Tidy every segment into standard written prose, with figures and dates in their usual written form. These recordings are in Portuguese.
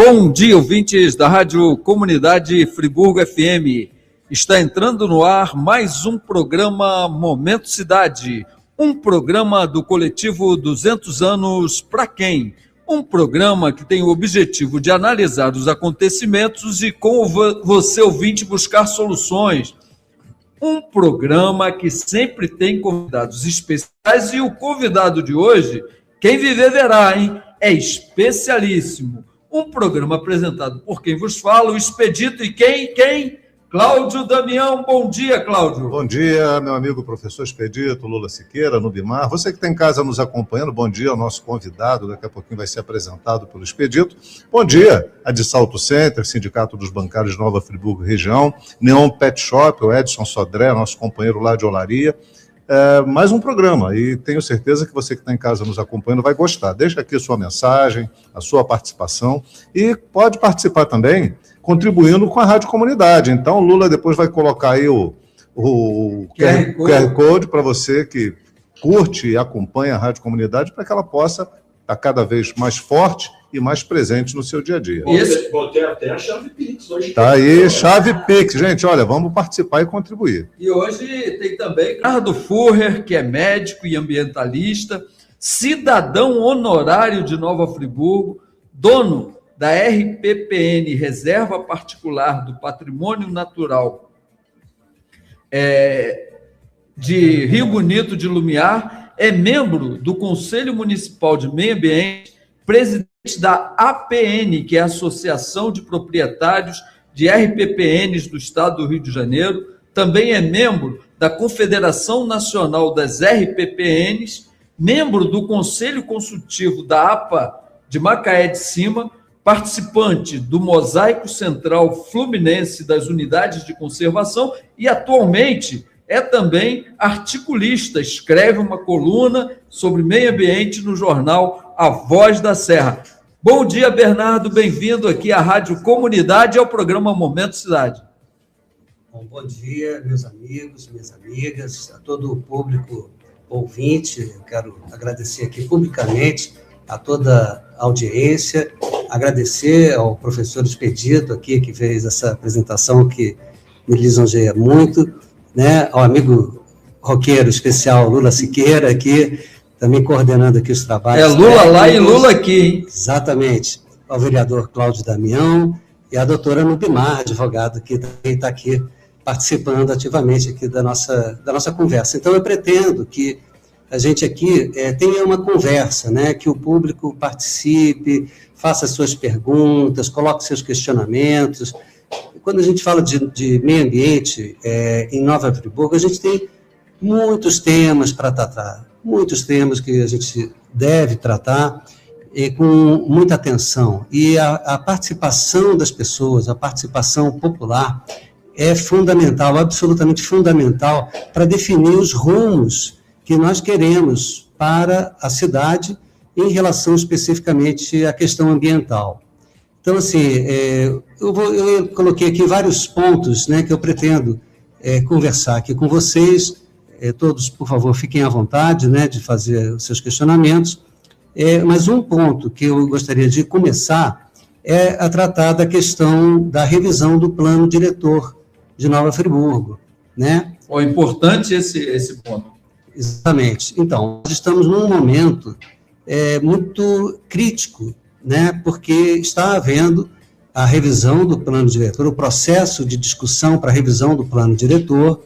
Bom dia, ouvintes da Rádio Comunidade Friburgo FM. Está entrando no ar mais um programa Momento Cidade, um programa do coletivo 200 anos pra quem? Um programa que tem o objetivo de analisar os acontecimentos e com você, ouvinte, buscar soluções. Um programa que sempre tem convidados especiais e o convidado de hoje, quem viver verá, hein? É especialíssimo. Um programa apresentado por quem vos fala, o Expedito e quem? Cláudio Damião. Bom dia, Cláudio. Bom dia, meu amigo professor Expedito, Lula Siqueira, Nubimar. Você que está em casa nos acompanhando, bom dia ao nosso convidado, daqui a pouquinho vai ser apresentado pelo Expedito. Bom dia, a de Salto Center, Sindicato dos Bancários de Nova Friburgo Região, Neon Pet Shop, o Edson Sodré, nosso companheiro lá de Olaria. Mais um programa, e tenho certeza que você que está em casa nos acompanhando vai gostar. Deixa aqui a sua mensagem, a sua participação, e pode participar também contribuindo com a Rádio Comunidade. Então, o Lula depois vai colocar aí o QR Code para você que curte e acompanha a Rádio Comunidade, para que ela possa estar cada vez mais forte e mais presente no seu dia a dia. Botei até a chave Pix hoje. Tá aí, chave Pix. Gente, olha, vamos participar e contribuir. E hoje tem também Ricardo Furrer, que é médico e ambientalista, cidadão honorário de Nova Friburgo, dono da RPPN, Reserva Particular do Patrimônio Natural de Rio Bonito de Lumiar, é membro do Conselho Municipal de Meio Ambiente, presidente da APN, que é a Associação de Proprietários de RPPNs do Estado do Rio de Janeiro, também é membro da Confederação Nacional das RPPNs, membro do Conselho Consultivo da APA de Macaé de Cima, participante do Mosaico Central Fluminense das Unidades de Conservação e, atualmente, é também articulista, escreve uma coluna sobre meio ambiente no jornal A Voz da Serra. Bom dia, Bernardo, bem-vindo aqui à Rádio Comunidade e ao programa Momento Cidade. Bom dia, meus amigos, minhas amigas, a todo o público ouvinte. Eu quero agradecer aqui publicamente a toda a audiência, agradecer ao professor Expedito aqui, que fez essa apresentação que me lisonjeia muito, né, ao amigo roqueiro especial Lula Siqueira, aqui, também coordenando aqui os trabalhos. Lula técnicos, lá e Lula aqui, hein? Exatamente. Ao vereador Cláudio Damião e a doutora Nubimar, advogado, que também está aqui participando ativamente aqui da nossa conversa. Então, eu pretendo que a gente aqui tenha uma conversa, né, que o público participe, faça suas perguntas, coloque seus questionamentos. Quando a gente fala de meio ambiente em Nova Friburgo, a gente tem muitos temas para tratar, muitos temas que a gente deve tratar com muita atenção. E a participação das pessoas, a participação popular é fundamental, absolutamente fundamental, para definir os rumos que nós queremos para a cidade em relação especificamente à questão ambiental. Então, assim, eu coloquei aqui vários pontos, né, que eu pretendo conversar aqui com vocês. Todos, por favor, fiquem à vontade, né, de fazer os seus questionamentos. Mas um ponto que eu gostaria de começar é a tratar da questão da revisão do plano diretor de Nova Friburgo, né? É importante esse ponto. Exatamente. Então, nós estamos num momento muito crítico, né, porque está havendo a revisão do plano diretor, o processo de discussão para a revisão do plano diretor,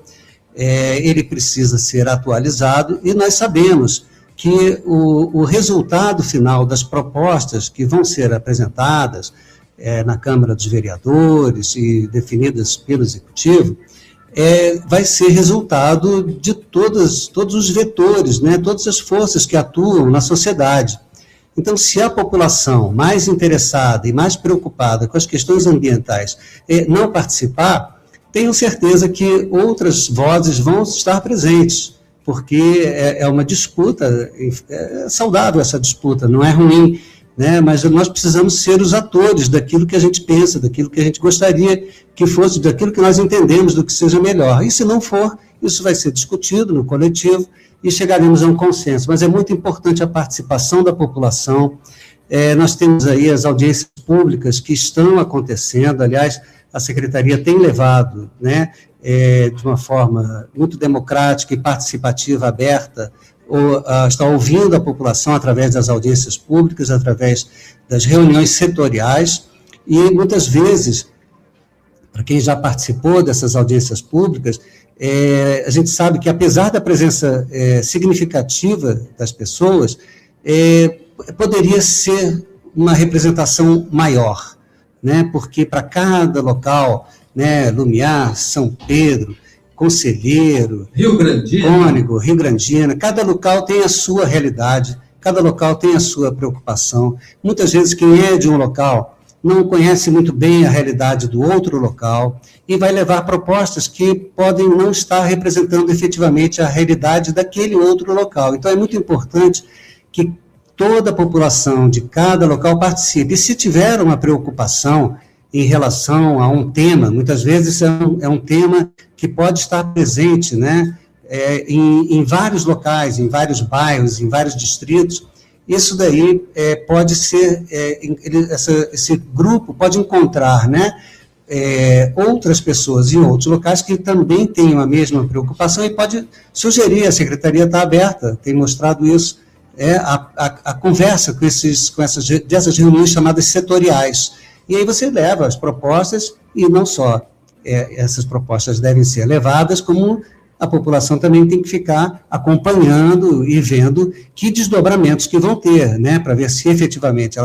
ele precisa ser atualizado, e nós sabemos que o resultado final das propostas que vão ser apresentadas na Câmara dos Vereadores e definidas pelo Executivo, vai ser resultado de todos os vetores, né, todas as forças que atuam na sociedade. Então, se a população mais interessada e mais preocupada com as questões ambientais não participar, tenho certeza que outras vozes vão estar presentes, porque é uma disputa, é saudável essa disputa, não é ruim, né? Mas nós precisamos ser os atores daquilo que a gente pensa, daquilo que a gente gostaria que fosse, daquilo que nós entendemos do que seja melhor. E se não for, isso vai ser discutido no coletivo e chegaremos a um consenso. Mas é muito importante a participação da população. Nós temos aí as audiências públicas que estão acontecendo. Aliás, a Secretaria tem levado, né, de uma forma muito democrática e participativa, aberta, está ouvindo a população através das audiências públicas, através das reuniões setoriais, e muitas vezes, para quem já participou dessas audiências públicas, a gente sabe que, apesar da presença significativa das pessoas, poderia ser uma representação maior, né? Porque para cada local, né, Lumiar, São Pedro, Conselheiro, Rio Grandina, Cônego, Rio Grandina, cada local tem a sua realidade, cada local tem a sua preocupação. Muitas vezes quem é de um local não conhece muito bem a realidade do outro local e vai levar propostas que podem não estar representando efetivamente a realidade daquele outro local. Então, é muito importante que toda a população de cada local participe. E se tiver uma preocupação em relação a um tema, muitas vezes é um tema que pode estar presente, né, em vários locais, em vários bairros, em vários distritos. Isso daí pode ser, esse grupo pode encontrar, né, outras pessoas em outros locais que também tenham a mesma preocupação e pode sugerir, a Secretaria está aberta, tem mostrado isso, a conversa dessas reuniões chamadas setoriais. E aí você leva as propostas, e não só essas propostas devem ser levadas, como a população também tem que ficar acompanhando e vendo que desdobramentos que vão ter, né, para ver se efetivamente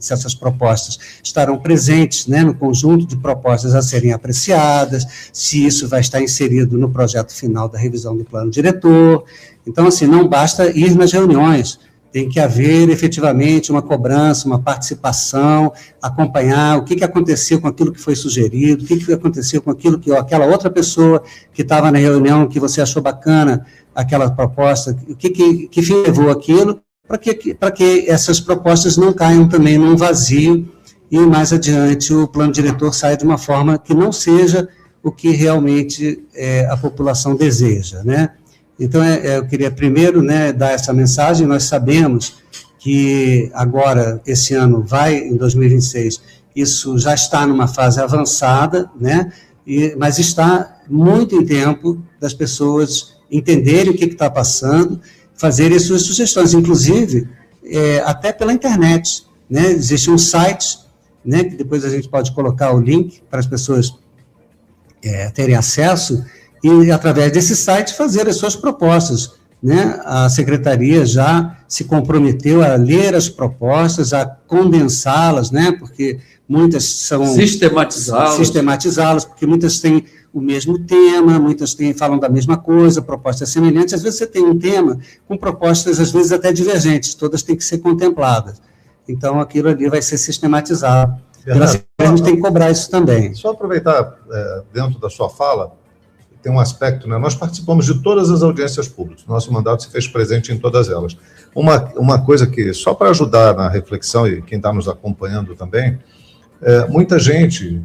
se essas propostas estarão presentes, né, no conjunto de propostas a serem apreciadas, se isso vai estar inserido no projeto final da revisão do plano diretor. Então, assim, não basta ir nas reuniões, tem que haver efetivamente uma cobrança, uma participação, acompanhar o que aconteceu com aquilo que foi sugerido, o que aconteceu com aquilo que aquela outra pessoa que estava na reunião, que você achou bacana, aquela proposta, que fim levou aquilo, para que essas propostas não caiam também num vazio e mais adiante o plano diretor saia de uma forma que não seja o que realmente a população deseja, né? Então, eu queria primeiro, né, dar essa mensagem. Nós sabemos que agora, esse ano, em 2026, isso já está numa fase avançada, né, mas está muito em tempo das pessoas entenderem o que está passando, fazerem suas sugestões, inclusive, até pela internet, né, existe um site, né, que depois a gente pode colocar o link para as pessoas terem acesso, e, através desse site, fazer as suas propostas, né? A Secretaria já se comprometeu a ler as propostas, a condensá-las, né? Porque muitas são... Sistematizá-las, porque muitas têm o mesmo tema, muitas falam da mesma coisa, propostas semelhantes. Às vezes você tem um tema com propostas, às vezes, até divergentes, todas têm que ser contempladas. Então, aquilo ali vai ser sistematizado. A gente tem que cobrar isso também. Só aproveitar, dentro da sua fala, tem um aspecto, né? Nós participamos de todas as audiências públicas, nosso mandato se fez presente em todas elas. Uma coisa que, só para ajudar na reflexão, e quem está nos acompanhando também, muita gente,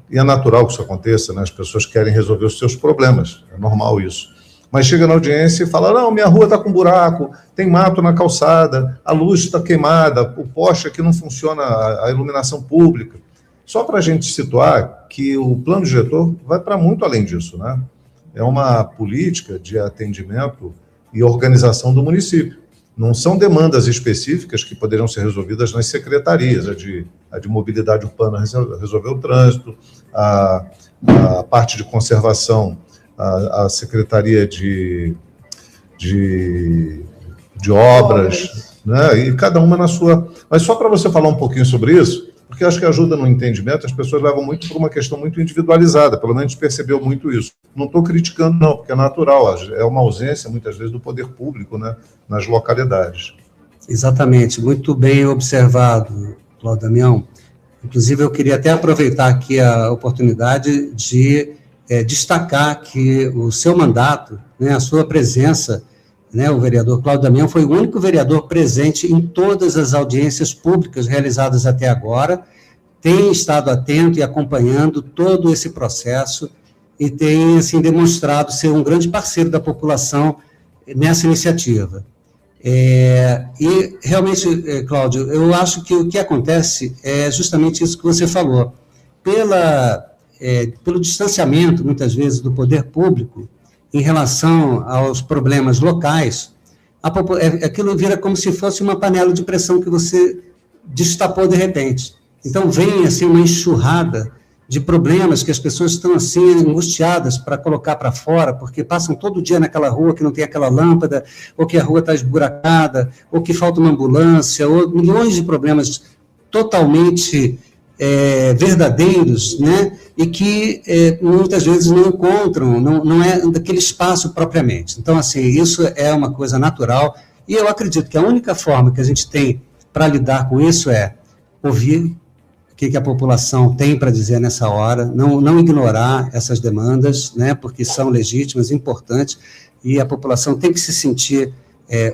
e é natural que isso aconteça, né? As pessoas querem resolver os seus problemas, é normal isso, mas chega na audiência e fala, não, minha rua está com buraco, tem mato na calçada, a luz está queimada, o poste aqui não funciona, a iluminação pública. Só para a gente situar que o plano diretor vai para muito além disso, né? É uma política de atendimento e organização do município. Não são demandas específicas que poderiam ser resolvidas nas secretarias, a de mobilidade urbana resolver o trânsito, a parte de conservação, a secretaria de obras, né? E cada uma na sua... Mas só para você falar um pouquinho sobre isso, porque acho que ajuda no entendimento, as pessoas levam muito por uma questão muito individualizada, pelo menos a gente percebeu muito isso. Não estou criticando, não, porque é natural, é uma ausência, muitas vezes, do poder público, né, nas localidades. Exatamente, muito bem observado, Cláudio Damião. Inclusive, eu queria até aproveitar aqui a oportunidade de destacar que o seu mandato, né, a sua presença, né, o vereador Cláudio Damião foi o único vereador presente em todas as audiências públicas realizadas até agora, tem estado atento e acompanhando todo esse processo e tem, assim, demonstrado ser um grande parceiro da população nessa iniciativa. E, realmente, Cláudio, eu acho que o que acontece é justamente isso que você falou. Pelo distanciamento, muitas vezes, do poder público em relação aos problemas locais, aquilo vira como se fosse uma panela de pressão que você destapou de repente. Então, vem assim, uma enxurrada de problemas que as pessoas estão assim angustiadas para colocar para fora, porque passam todo dia naquela rua que não tem aquela lâmpada, ou que a rua está esburacada, ou que falta uma ambulância, ou milhões de problemas totalmente verdadeiros, né? E que muitas vezes não encontram, não é daquele espaço propriamente. Então, assim, isso é uma coisa natural, e eu acredito que a única forma que a gente tem para lidar com isso é ouvir o que a população tem para dizer nessa hora, não ignorar essas demandas, né, porque são legítimas, importantes, e a população tem que se sentir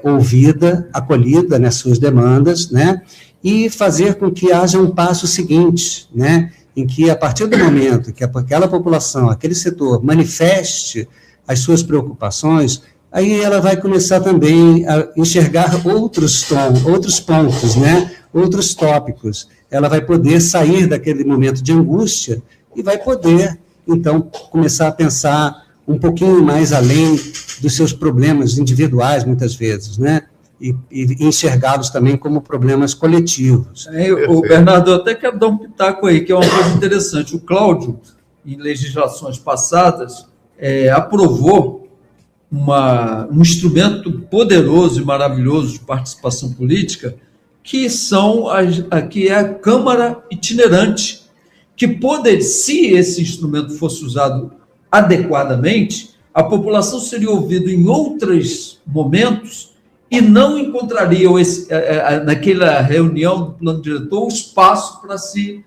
ouvida, acolhida nas suas demandas, né, e fazer com que haja um passo seguinte, né, em que, a partir do momento que aquela população, aquele setor, manifeste as suas preocupações, aí ela vai começar também a enxergar outros pontos, né, outros tópicos. Ela vai poder sair daquele momento de angústia e vai poder, então, começar a pensar um pouquinho mais além dos seus problemas individuais, muitas vezes, né? E enxergá-los também como problemas coletivos. Bernardo, eu até quero dar um pitaco aí, que é uma coisa interessante. O Cláudio, em legislações passadas, aprovou um instrumento poderoso e maravilhoso de participação política, que é a Câmara Itinerante, que se esse instrumento fosse usado adequadamente, a população seria ouvida em outros momentos e não encontraria naquela reunião do plano diretor o espaço para se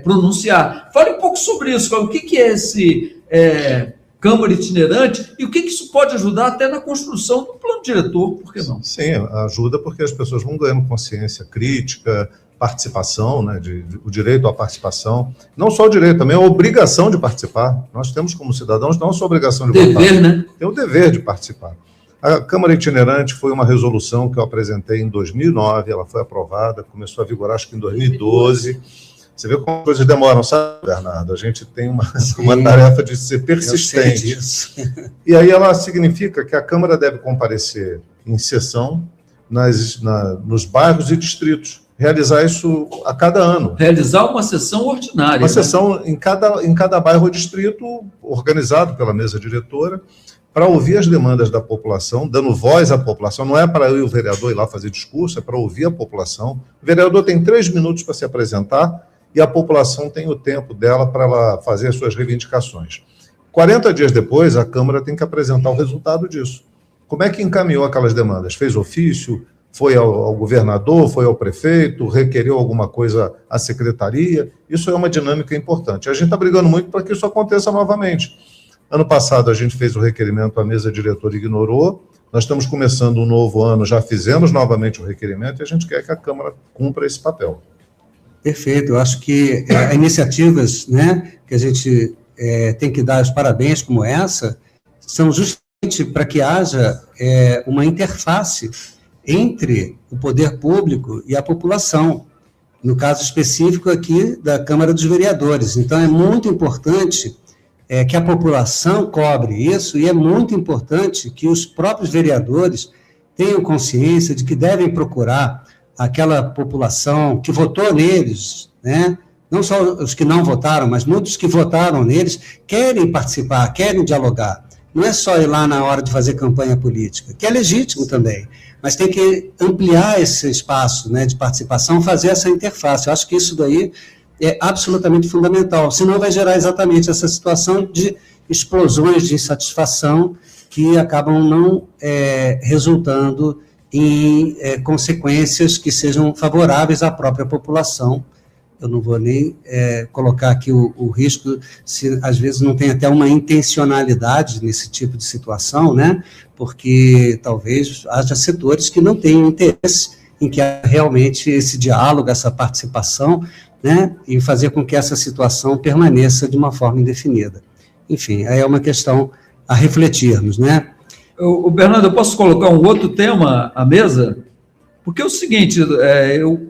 pronunciar. Fale um pouco sobre isso, o que é esse Câmara Itinerante e o que isso pode ajudar até na construção do plano diretor, por que não? Sim, ajuda porque as pessoas vão ganhando consciência crítica, participação, né, o direito à participação, não só o direito, também a obrigação de participar. Nós temos como cidadãos não só a obrigação de votar, né? Tem o dever de participar. A Câmara Itinerante foi uma resolução que eu apresentei em 2009, ela foi aprovada, começou a vigorar acho que em 2012. Você vê como as coisas demoram, sabe, Bernardo? A gente tem uma tarefa de ser persistente. E aí ela significa que a Câmara deve comparecer em sessão nos bairros e distritos. Realizar isso a cada ano. Realizar uma sessão ordinária. Uma sessão em cada bairro ou distrito, organizado pela mesa diretora, para ouvir as demandas da população, dando voz à população. Não é para eu e o vereador ir lá fazer discurso, é para ouvir a população. O vereador tem 3 minutos para se apresentar e a população tem o tempo dela para ela fazer as suas reivindicações. 40 dias depois, a Câmara tem que apresentar o resultado disso. Como é que encaminhou aquelas demandas? Fez ofício? Foi ao governador, foi ao prefeito, requeriu alguma coisa à secretaria? Isso é uma dinâmica importante. A gente está brigando muito para que isso aconteça novamente. Ano passado a gente fez o requerimento, a mesa diretora ignorou, nós estamos começando um novo ano, já fizemos novamente o requerimento e a gente quer que a Câmara cumpra esse papel. Perfeito, eu acho que iniciativas, né, que a gente tem que dar os parabéns como essa, são justamente para que haja uma interface entre o poder público e a população, no caso específico aqui da Câmara dos Vereadores. Então, é muito importante que a população cobre isso, e é muito importante que os próprios vereadores tenham consciência de que devem procurar aquela população que votou neles, né? Não só os que não votaram, mas muitos que votaram neles querem participar, querem dialogar. Não é só ir lá na hora de fazer campanha política, que é legítimo também, mas tem que ampliar esse espaço, né, de participação, fazer essa interface. Eu acho que isso daí é absolutamente fundamental, senão vai gerar exatamente essa situação de explosões de insatisfação que acabam não resultando em consequências que sejam favoráveis à própria população. Eu não vou nem colocar aqui o risco, se às vezes não tem até uma intencionalidade nesse tipo de situação, né? Porque talvez haja setores que não tenham interesse em que há realmente esse diálogo, essa participação, né? E fazer com que essa situação permaneça de uma forma indefinida. Enfim, aí é uma questão a refletirmos, né? Bernardo, eu posso colocar um outro tema à mesa? Porque é o seguinte,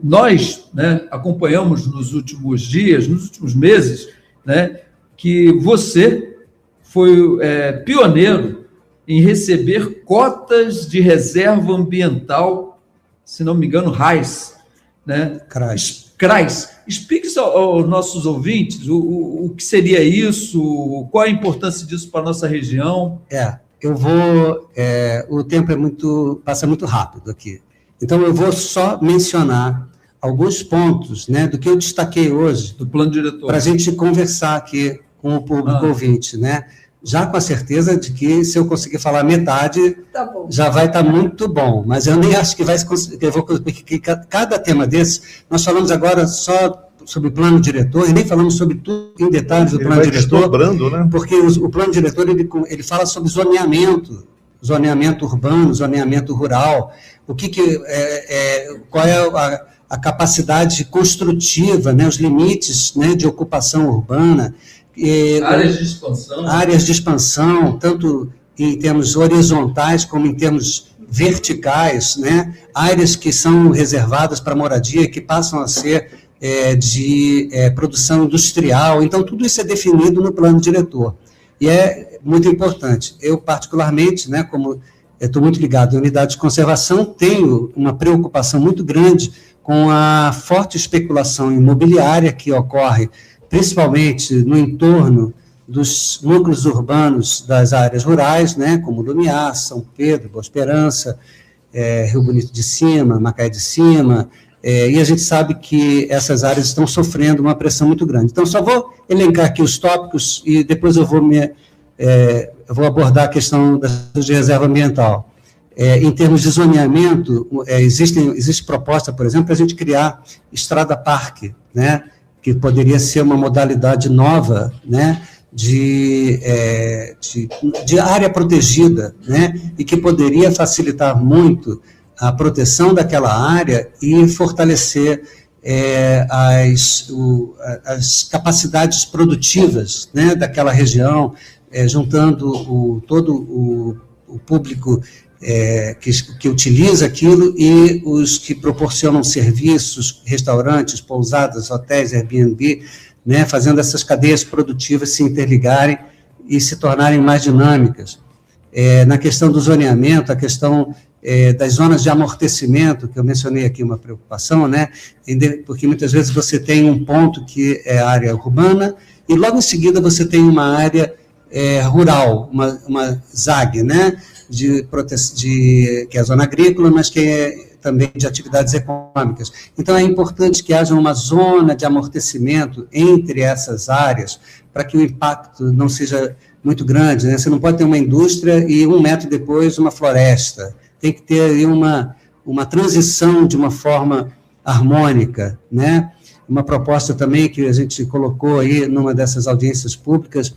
nós, né, acompanhamos nos últimos dias, nos últimos meses, né, que você foi pioneiro em receber cotas de reserva ambiental, se não me engano, RAIS, né? CRAS. Explique aos nossos ouvintes o que seria isso, qual a importância disso para a nossa região. O tempo passa muito rápido aqui. Então, eu vou só mencionar alguns pontos, né, do que eu destaquei hoje. Do plano diretor. Para a gente conversar aqui com o público ouvinte, né? Já com a certeza de que, se eu conseguir falar metade, já vai estar muito bom. Mas eu nem acho que vai conseguir. Porque cada tema desse, nós falamos agora só sobre plano diretor, e nem falamos sobre tudo em detalhes do plano diretor. Dobrando, né? Porque o plano diretor ele fala sobre zoneamento urbano, zoneamento rural, qual é a capacidade construtiva, né, os limites, né, de ocupação urbana. Áreas de expansão, tanto em termos horizontais como em termos verticais, né? Áreas que são reservadas para moradia e que passam a ser de produção industrial. Então, tudo isso é definido no plano diretor. E é muito importante. Eu, particularmente, né, como estou muito ligado à unidade de conservação, tenho uma preocupação muito grande com a forte especulação imobiliária que ocorre principalmente no entorno dos núcleos urbanos das áreas rurais, né, como Lumiar, São Pedro, Boa Esperança, Rio Bonito de Cima, Macaé de Cima, e a gente sabe que essas áreas estão sofrendo uma pressão muito grande. Então, só vou elencar aqui os tópicos e depois eu vou abordar a questão de reserva ambiental. Em termos de zoneamento, existe proposta, por exemplo, para a gente criar estrada-parque, né, que poderia ser uma modalidade nova, né, de área protegida, né, e que poderia facilitar muito a proteção daquela área e fortalecer as capacidades produtivas, né, daquela região, juntando todo o público que utiliza aquilo e os que proporcionam serviços, restaurantes, pousadas, hotéis, Airbnb, né, fazendo essas cadeias produtivas se interligarem e se tornarem mais dinâmicas. Na questão do zoneamento, a questão das zonas de amortecimento, que eu mencionei aqui uma preocupação, né, porque muitas vezes você tem um ponto que é área urbana e logo em seguida você tem uma área rural, uma ZAG, né, que é a zona agrícola, mas que é também de atividades econômicas. Então, é importante que haja uma zona de amortecimento entre essas áreas, para que o impacto não seja muito grande, né? Você não pode ter uma indústria e 1 metro depois uma floresta. Tem que ter aí uma transição de uma forma harmônica, né? Uma proposta também que a gente colocou aí numa dessas audiências públicas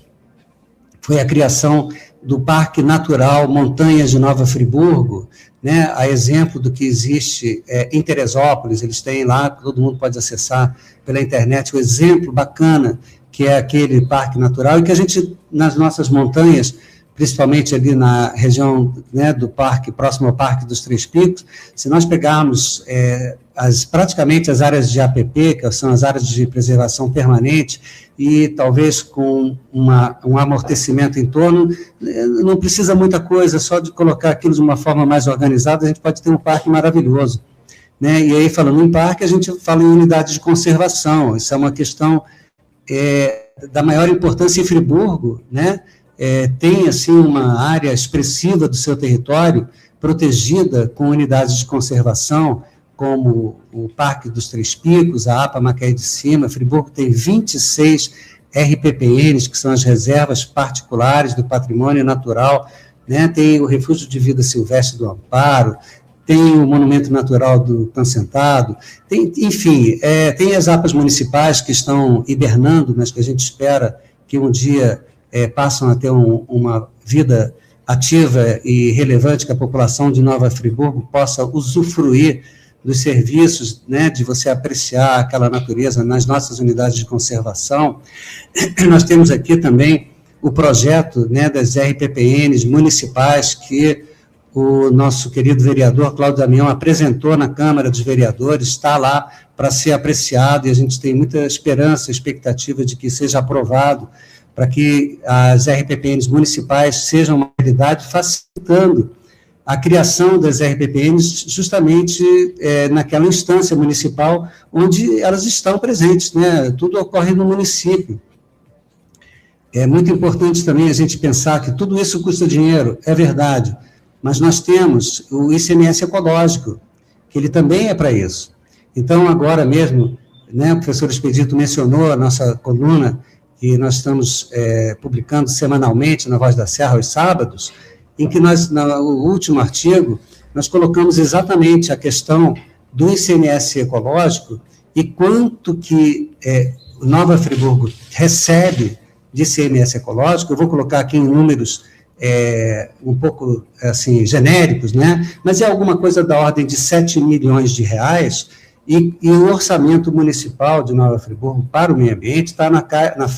foi a criação do Parque Natural Montanhas de Nova Friburgo, né, a exemplo do que existe em Teresópolis. Eles têm lá, todo mundo pode acessar pela internet, o exemplo bacana que é aquele parque natural, e que a gente, nas nossas montanhas, principalmente ali na região, né, do parque, próximo ao Parque dos Três Picos, se nós pegarmos praticamente as áreas de APP, que são as áreas de preservação permanente, e talvez com um amortecimento em torno, não precisa muita coisa, só de colocar aquilo de uma forma mais organizada, a gente pode ter um parque maravilhoso, né? E aí, falando em parque, a gente fala em unidade de conservação. Isso é uma questão da maior importância em Friburgo, né? Tem, assim, uma área expressiva do seu território protegida com unidades de conservação, como o Parque dos Três Picos, a APA Macaé de Cima. Friburgo tem 26 RPPNs, que são as reservas particulares do patrimônio natural, né? Tem o Refúgio de Vida Silvestre do Amparo, tem o Monumento Natural do Cancentado, enfim, tem as APAs municipais que estão hibernando, mas que a gente espera que um dia passam a ter uma vida ativa e relevante, que a população de Nova Friburgo possa usufruir dos serviços, né, de você apreciar aquela natureza nas nossas unidades de conservação. Nós temos aqui também o projeto, né, das RPPNs municipais que o nosso querido vereador Cláudio Damião apresentou na Câmara dos Vereadores, está lá para ser apreciado, e a gente tem muita esperança, expectativa de que seja aprovado, para que as RPPNs municipais sejam uma realidade, facilitando a criação das RPPNs justamente naquela instância municipal onde elas estão presentes, né? Tudo ocorre no município. É muito importante também a gente pensar que tudo isso custa dinheiro, é verdade, mas nós temos o ICMS ecológico, que ele também é para isso. Então, agora mesmo, né, o professor Expedito mencionou a nossa coluna, que nós estamos publicando semanalmente na Voz da Serra, aos sábados, em que nós, no último artigo, nós colocamos exatamente a questão do ICMS ecológico e quanto que Nova Friburgo recebe de ICMS ecológico. Eu vou colocar aqui em números um pouco assim, genéricos, né? Mas é alguma coisa da ordem de 7 milhões de reais, e o orçamento municipal de Nova Friburgo para o meio ambiente está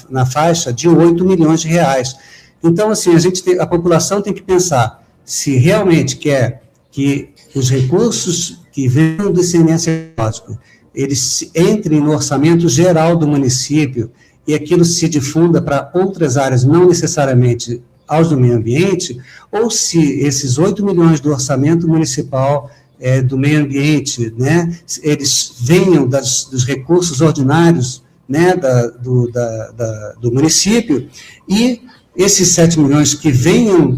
na faixa de 8 milhões de reais. Então, assim, a população tem que pensar se realmente quer que os recursos que vêm do ICMS ecológico, eles entrem no orçamento geral do município e aquilo se difunda para outras áreas, não necessariamente aos do meio ambiente, ou se esses 8 milhões do orçamento municipal do meio ambiente, né, eles venham dos recursos ordinários, né, do município, e esses 7 milhões que venham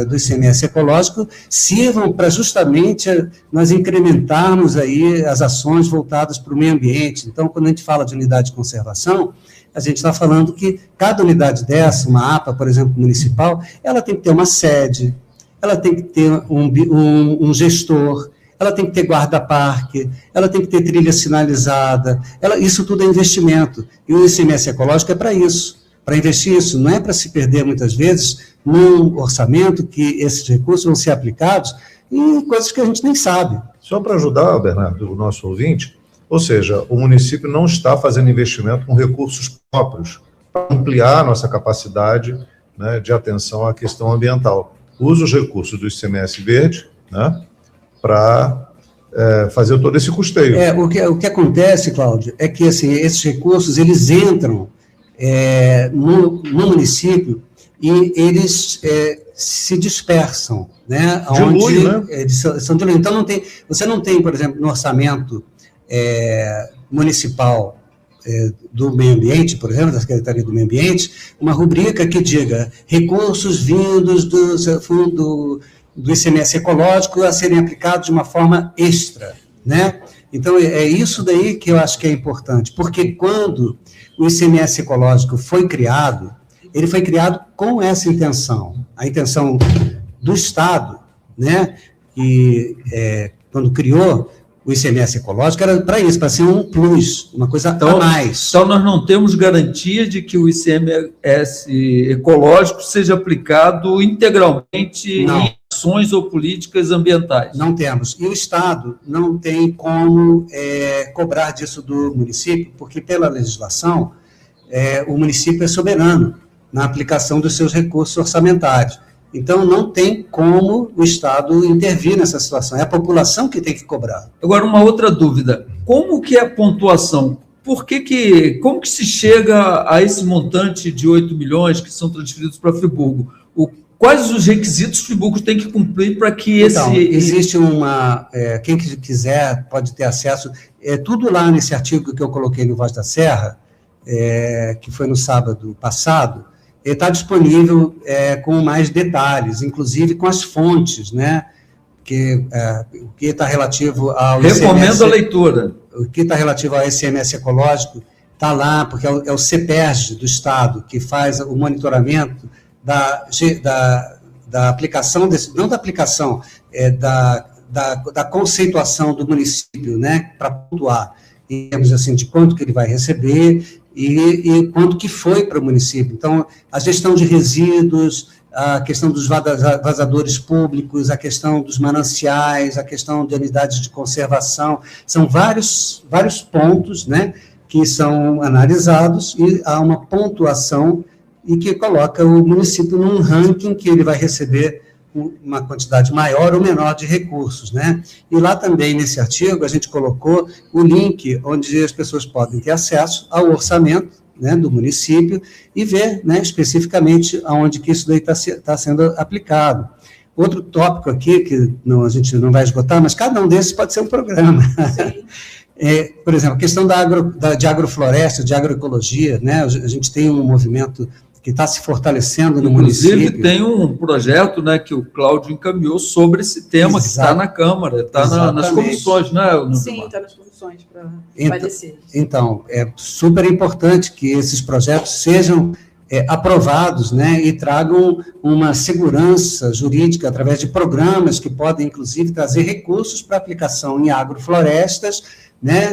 do ICMS ecológico sirvam para justamente nós incrementarmos aí as ações voltadas para o meio ambiente. Então, quando a gente fala de unidade de conservação, a gente está falando que cada unidade dessa, uma APA, por exemplo, municipal, ela tem que ter uma sede, ela tem que ter um gestor, ela tem que ter guarda-parque, ela tem que ter trilha sinalizada, isso tudo é investimento, e o ICMS ecológico é para isso, para investir isso, não é para se perder muitas vezes num orçamento que esses recursos vão ser aplicados em coisas que a gente nem sabe. Só para ajudar, Bernardo, o nosso ouvinte, ou seja, o município não está fazendo investimento com recursos próprios para ampliar a nossa capacidade, né, de atenção à questão ambiental. Usa os recursos do ICMS verde, né, para fazer todo esse custeio. O que acontece, Cláudio, é que assim, esses recursos eles entram no município e eles se dispersam, né? Dilui, né? São diluídos. Então, você não tem, por exemplo, no orçamento municipal do meio ambiente, por exemplo, da Secretaria do Meio Ambiente, uma rubrica que diga recursos vindos do ICMS ecológico a serem aplicados de uma forma extra, né? Então, é isso daí que eu acho que é importante, porque quando o ICMS ecológico foi criado, ele foi criado com essa intenção, a intenção do Estado, né? E quando criou o ICMS ecológico, era para isso, para ser um plus, uma coisa a mais. Então, nós não temos garantia de que o ICMS ecológico seja aplicado integralmente em ações ou políticas ambientais. Não temos. E o Estado não tem como cobrar disso do município, porque, pela legislação, o município é soberano na aplicação dos seus recursos orçamentários. Então, não tem como o Estado intervir nessa situação. É a população que tem que cobrar. Agora, uma outra dúvida. Como que é a pontuação? Como que se chega a esse montante de 8 milhões que são transferidos para Friburgo? Quais os requisitos que Friburgo tem que cumprir para que existe quem quiser pode ter acesso, tudo lá nesse artigo que eu coloquei no Voz da Serra, que foi no sábado passado, está disponível com mais detalhes, inclusive com as fontes, né? O que está relativo ao Recomendo a leitura. O que está relativo ao ICMS ecológico está lá, porque é o CEPERJ do Estado que faz o monitoramento da aplicação não da aplicação, da conceituação do município, né, para pontuar, em termos assim, de quanto que ele vai receber e quanto que foi para o município. Então, a gestão de resíduos, a questão dos vazadores públicos, a questão dos mananciais, a questão de unidades de conservação, são vários pontos, né, que são analisados e há uma pontuação e que coloca o município num ranking que ele vai receber uma quantidade maior ou menor de recursos, né? E lá também, nesse artigo, a gente colocou o link onde as pessoas podem ter acesso ao orçamento, né, do município e ver, né, especificamente aonde que isso daí está sendo aplicado. Outro tópico aqui, que a gente não vai esgotar, mas cada um desses pode ser um programa. Por exemplo, a questão de agrofloresta, de agroecologia, né? A gente tem um movimento que está se fortalecendo no município. Inclusive, tem um projeto, né, que o Cláudio encaminhou sobre esse tema, que está na Câmara, está nas comissões, né? Sim, está nas comissões para descer. Então, é super importante que esses projetos sejam aprovados, né, e tragam uma segurança jurídica através de programas que podem, inclusive, trazer recursos para aplicação em agroflorestas, né,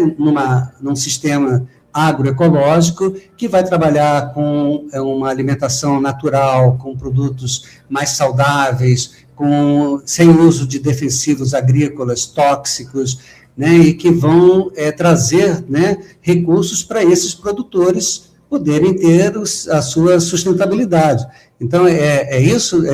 num sistema agroecológico, que vai trabalhar com uma alimentação natural, com produtos mais saudáveis, sem uso de defensivos agrícolas tóxicos, né, e que vão trazer, né, recursos para esses produtores poderem ter a sua sustentabilidade. Então, é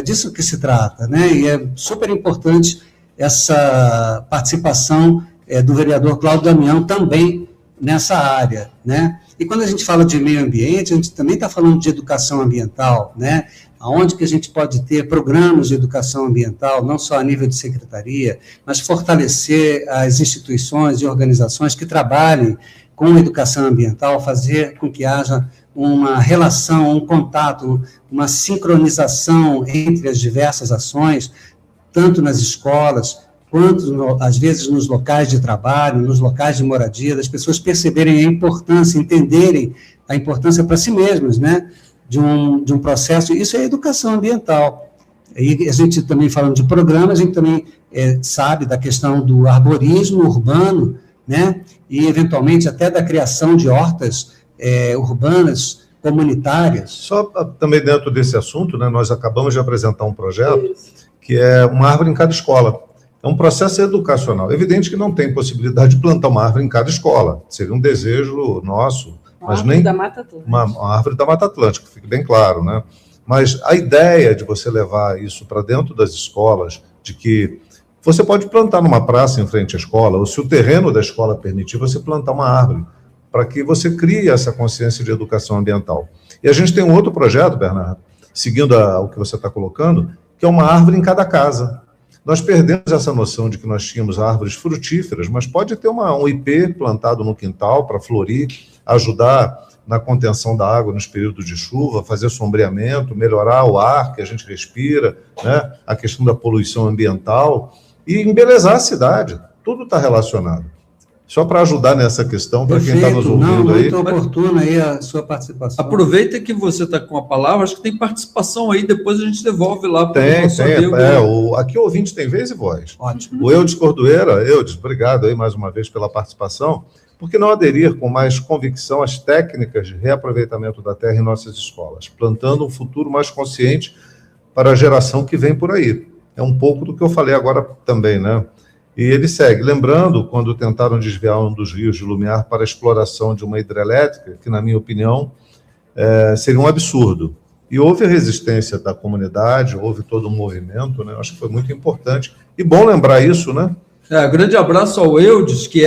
disso que se trata, né, e é super importante essa participação do vereador Cláudio Damião também nessa área, né? E quando a gente fala de meio ambiente, a gente também está falando de educação ambiental, né? Onde que a gente pode ter programas de educação ambiental, não só a nível de secretaria, mas fortalecer as instituições e organizações que trabalhem com educação ambiental, fazer com que haja uma relação, um contato, uma sincronização entre as diversas ações, tanto nas escolas, quanto, às vezes, nos locais de trabalho, nos locais de moradia, das pessoas perceberem a importância, entenderem a importância para si mesmas, né, de um processo. Isso é educação ambiental. E a gente também, falando de programas, a gente também sabe da questão do arborismo urbano, né, e, eventualmente, até da criação de hortas urbanas, comunitárias. Só também dentro desse assunto, né, nós acabamos de apresentar um projeto que é uma árvore em cada escola. É um processo educacional. Evidente que não tem possibilidade de plantar uma árvore em cada escola. Seria um desejo nosso. Mas nem da Mata Atlântica. Uma árvore da Mata Atlântica, fique bem claro, né? Mas a ideia de você levar isso para dentro das escolas, de que você pode plantar numa praça em frente à escola, ou se o terreno da escola permitir, você plantar uma árvore, para que você crie essa consciência de educação ambiental. E a gente tem um outro projeto, Bernardo, seguindo o que você está colocando, que é uma árvore em cada casa. Nós perdemos essa noção de que nós tínhamos árvores frutíferas, mas pode ter um ipê plantado no quintal para florir, ajudar na contenção da água nos períodos de chuva, fazer sombreamento, melhorar o ar que a gente respira, né? A questão da poluição ambiental e embelezar a cidade. Tudo está relacionado. Só para ajudar nessa questão, para quem está nos ouvindo aí. Muito oportuna aí a sua participação. Aproveita que você está com a palavra, acho que tem participação aí, depois a gente devolve lá para o nosso amigo. Aqui o ouvinte tem vez e voz. Ótimo. O Eudes Cordoeira, obrigado aí mais uma vez pela participação. Por que não aderir com mais convicção às técnicas de reaproveitamento da terra em nossas escolas, plantando um futuro mais consciente para a geração que vem por aí? É um pouco do que eu falei agora também, né? E ele segue, lembrando, quando tentaram desviar um dos rios de Lumiar para a exploração de uma hidrelétrica, que, na minha opinião, seria um absurdo. E houve a resistência da comunidade, houve todo um movimento, né? Acho que foi muito importante. E bom lembrar isso, né? Grande abraço ao Eudes, que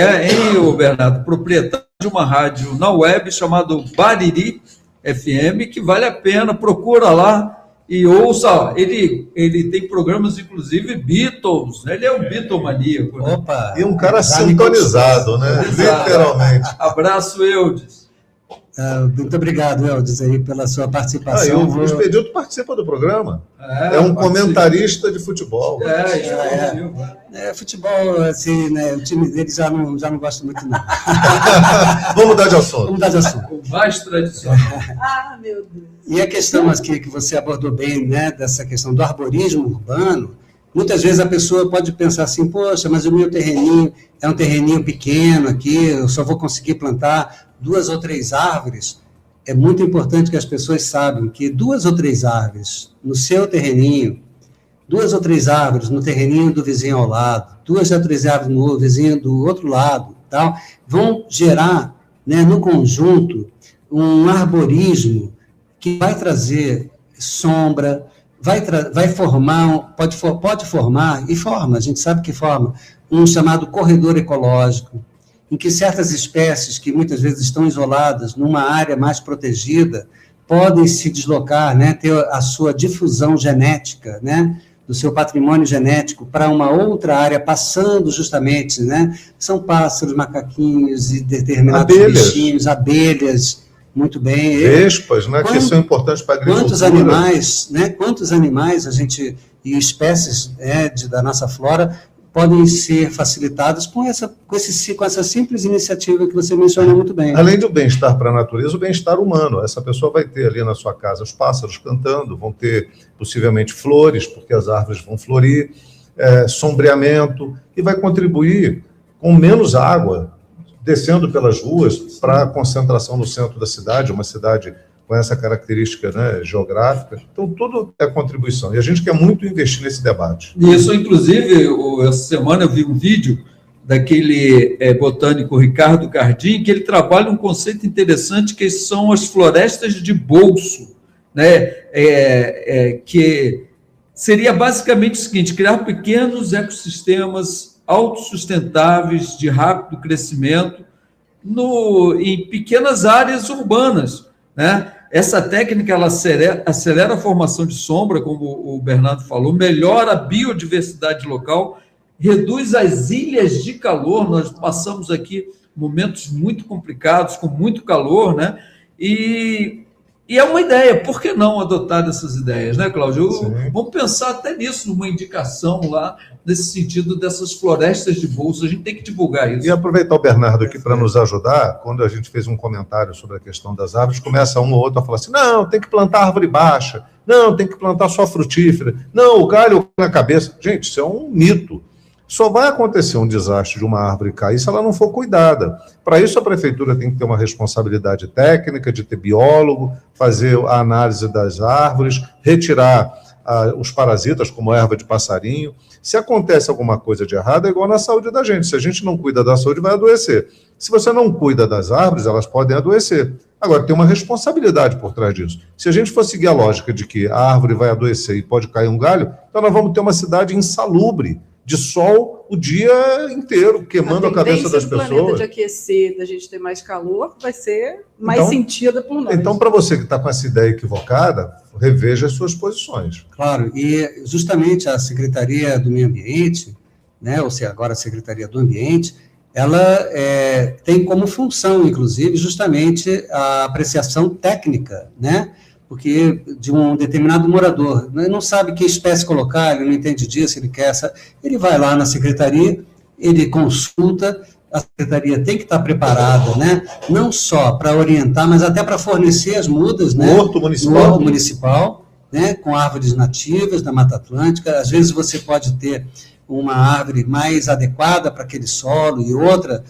Bernardo, proprietário de uma rádio na web chamada Bariri FM, que vale a pena, procura lá. E ouça, ele tem programas, inclusive, Beatles, né? Ele é um Beatlemaníaco. Né? Opa! E um cara sintonizado, né? Exato. Literalmente. Abraço, Eudes. Muito obrado, Eudes, aí, pela sua participação. O Expedito participa do programa. É um comentarista de futebol. Futebol, assim, né, o time dele já não gosta muito, não. Vamos mudar de assunto. Vamos mudar de assunto. O mais tradicional. Meu Deus. E a questão aqui que você abordou bem, né, dessa questão do arborismo urbano, muitas vezes a pessoa pode pensar assim, poxa, mas o meu terreninho é um terreninho pequeno aqui, eu só vou conseguir plantar 2 ou 3 árvores. É muito importante que as pessoas saibam que 2 ou 3 árvores no seu terreninho, 2 ou 3 árvores no terreninho do vizinho ao lado, 2 ou 3 árvores no vizinho do outro lado, tal, vão gerar, né, no conjunto, um arborismo que vai trazer sombra, vai formar, pode formar, e forma, a gente sabe que forma, um chamado corredor ecológico, em que certas espécies que muitas vezes estão isoladas numa área mais protegida, podem se deslocar, né, ter a sua difusão genética, né, do seu patrimônio genético para uma outra área, passando justamente, né, são pássaros, macaquinhos e determinados bichinhos, abelhas, muito bem. Vespas, né, que são importantes para a agricultura. Quantos animais a gente, e espécies da nossa flora, podem ser facilitadas com essa simples iniciativa que você mencionou muito bem. Além do bem-estar para a natureza, o bem-estar humano. Essa pessoa vai ter ali na sua casa os pássaros cantando, vão ter possivelmente flores, porque as árvores vão florir, sombreamento, e vai contribuir com menos água descendo pelas ruas para a concentração no centro da cidade, uma cidade com essa característica, né, geográfica. Então, tudo é contribuição. E a gente quer muito investir nesse debate. Isso, inclusive, essa semana eu vi um vídeo daquele botânico Ricardo Cardim, que ele trabalha um conceito interessante, que são as florestas de bolso, né? Que seria basicamente o seguinte: criar pequenos ecossistemas autossustentáveis, de rápido crescimento, em pequenas áreas urbanas, né? Essa técnica ela acelera a formação de sombra, como o Bernardo falou, melhora a biodiversidade local, reduz as ilhas de calor. Nós passamos aqui momentos muito complicados, com muito calor, né? E é uma ideia, por que não adotar essas ideias, né, Cláudio? Vamos pensar até nisso, numa indicação lá, nesse sentido dessas florestas de bolso. A gente tem que divulgar isso. E aproveitar o Bernardo aqui para nos ajudar. Quando a gente fez um comentário sobre a questão das árvores, começa um ou outro a falar assim: não, tem que plantar árvore baixa, não, tem que plantar só frutífera, não, o galho na cabeça. Gente, isso é um mito. Só vai acontecer um desastre de uma árvore cair se ela não for cuidada. Para isso, a prefeitura tem que ter uma responsabilidade técnica, de ter biólogo, fazer a análise das árvores, retirar os parasitas, como erva de passarinho. Se acontece alguma coisa de errado, é igual na saúde da gente. Se a gente não cuida da saúde, vai adoecer. Se você não cuida das árvores, elas podem adoecer. Agora, tem uma responsabilidade por trás disso. Se a gente for seguir a lógica de que a árvore vai adoecer e pode cair um galho, então nós vamos ter uma cidade insalubre, de sol o dia inteiro, queimando a cabeça das pessoas. A planeta de aquecer, da gente ter mais calor, vai ser mais sentida por nós. Então, para você que está com essa ideia equivocada, reveja as suas posições. Claro, e justamente a Secretaria do Meio Ambiente, né, ou seja, agora a Secretaria do Ambiente, ela tem como função, inclusive, justamente a apreciação técnica, né? Porque de um determinado morador, ele não sabe que espécie colocar, ele não entende disso, ele quer essa... Ele vai lá na secretaria, ele consulta, a secretaria tem que estar preparada, né? Não só para orientar, mas até para fornecer as mudas, né? No Horto Municipal, né? Com árvores nativas da Mata Atlântica. Às vezes você pode ter uma árvore mais adequada para aquele solo e outra...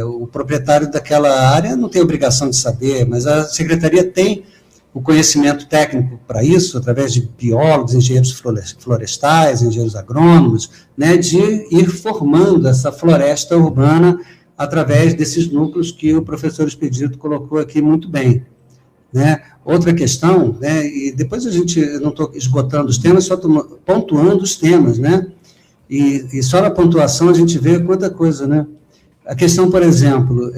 o proprietário daquela área não tem obrigação de saber, mas a secretaria tem o conhecimento técnico para isso, através de biólogos, engenheiros florestais, engenheiros agrônomos, né, de ir formando essa floresta urbana através desses núcleos que o professor Expedito colocou aqui muito bem. Né? Outra questão, né, e depois a gente, eu não estou esgotando os temas, só estou pontuando os temas, né? E só na pontuação a gente vê quanta coisa, né? A questão, por exemplo,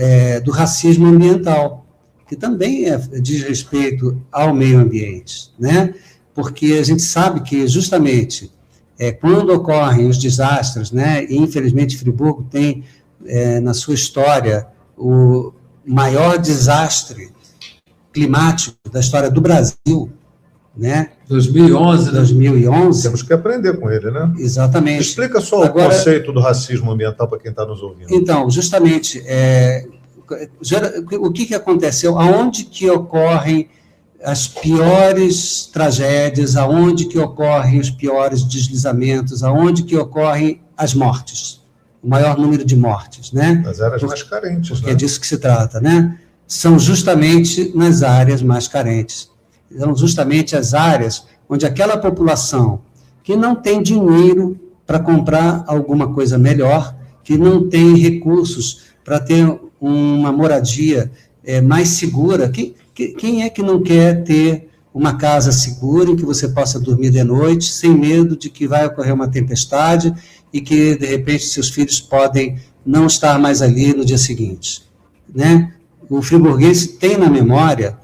do racismo ambiental, que também diz respeito ao meio ambiente, né? Porque a gente sabe que, justamente, quando ocorrem os desastres, né? E, infelizmente, Friburgo tem, na sua história, o maior desastre climático da história do Brasil, né? 2011. Temos que aprender com ele, né? Exatamente. Explica só o conceito do racismo ambiental para quem está nos ouvindo. Então, justamente... o que aconteceu, aonde que ocorrem as piores tragédias, aonde que ocorrem os piores deslizamentos, aonde que ocorrem as mortes, o maior número de mortes, né? Nas áreas mais carentes, porque né? É disso que se trata, né? São justamente nas áreas mais carentes. São justamente as áreas onde aquela população que não tem dinheiro para comprar alguma coisa melhor, que não tem recursos para ter uma moradia mais segura. Quem é que não quer ter uma casa segura em que você possa dormir de noite sem medo de que vai ocorrer uma tempestade e que, de repente, seus filhos podem não estar mais ali no dia seguinte, né? O friburguense tem na memória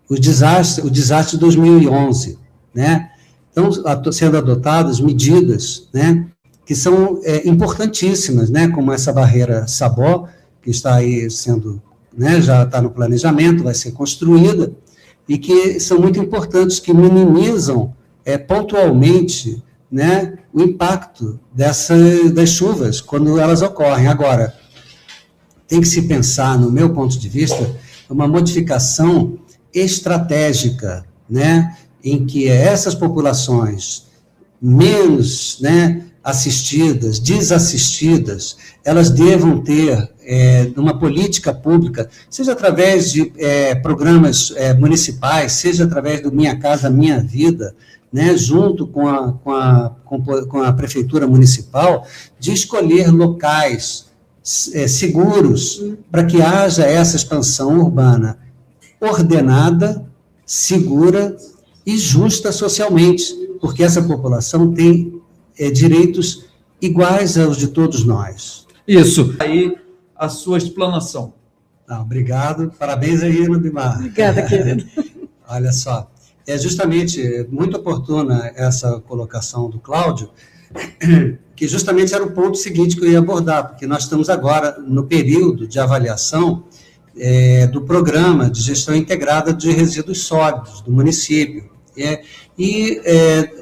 o desastre de 2011, né? Então, sendo adotadas medidas, né, que são importantíssimas, né, como essa barreira Sabó, que está aí sendo, né, já está no planejamento, vai ser construída, e que são muito importantes, que minimizam pontualmente, né, o impacto das chuvas quando elas ocorrem. Agora, tem que se pensar, no meu ponto de vista, uma modificação estratégica, né, em que essas populações menos, né, assistidas, desassistidas, elas devam ter uma política pública, seja através de programas municipais, seja através do Minha Casa Minha Vida, né, junto com a prefeitura municipal, de escolher locais seguros para que haja essa expansão urbana ordenada, segura e justa socialmente, porque essa população tem direitos iguais aos de todos nós. Isso. Aí, a sua explanação. Obrigado. Parabéns aí, Nubimar. Obrigada, querido. Olha só, é justamente muito oportuna essa colocação do Cláudio, que justamente era o ponto seguinte que eu ia abordar, porque nós estamos agora no período de avaliação do Programa de Gestão Integrada de Resíduos Sólidos do município.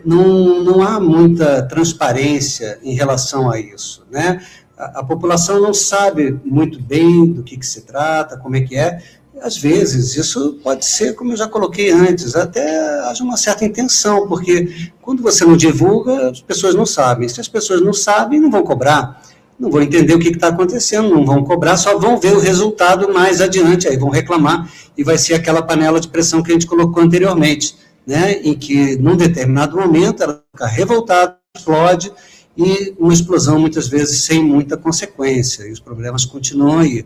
Não há muita transparência em relação a isso, né? A população não sabe muito bem do que se trata, como é que é. Às vezes, isso pode ser, como eu já coloquei antes, até haja uma certa intenção, porque quando você não divulga, as pessoas não sabem. Se as pessoas não sabem, não vão cobrar, não vão entender o que está acontecendo, não vão cobrar, só vão ver o resultado mais adiante, aí vão reclamar, e vai ser aquela panela de pressão que a gente colocou anteriormente, né, em que, num determinado momento, ela fica revoltada, explode, e uma explosão, muitas vezes, sem muita consequência, e os problemas continuam aí.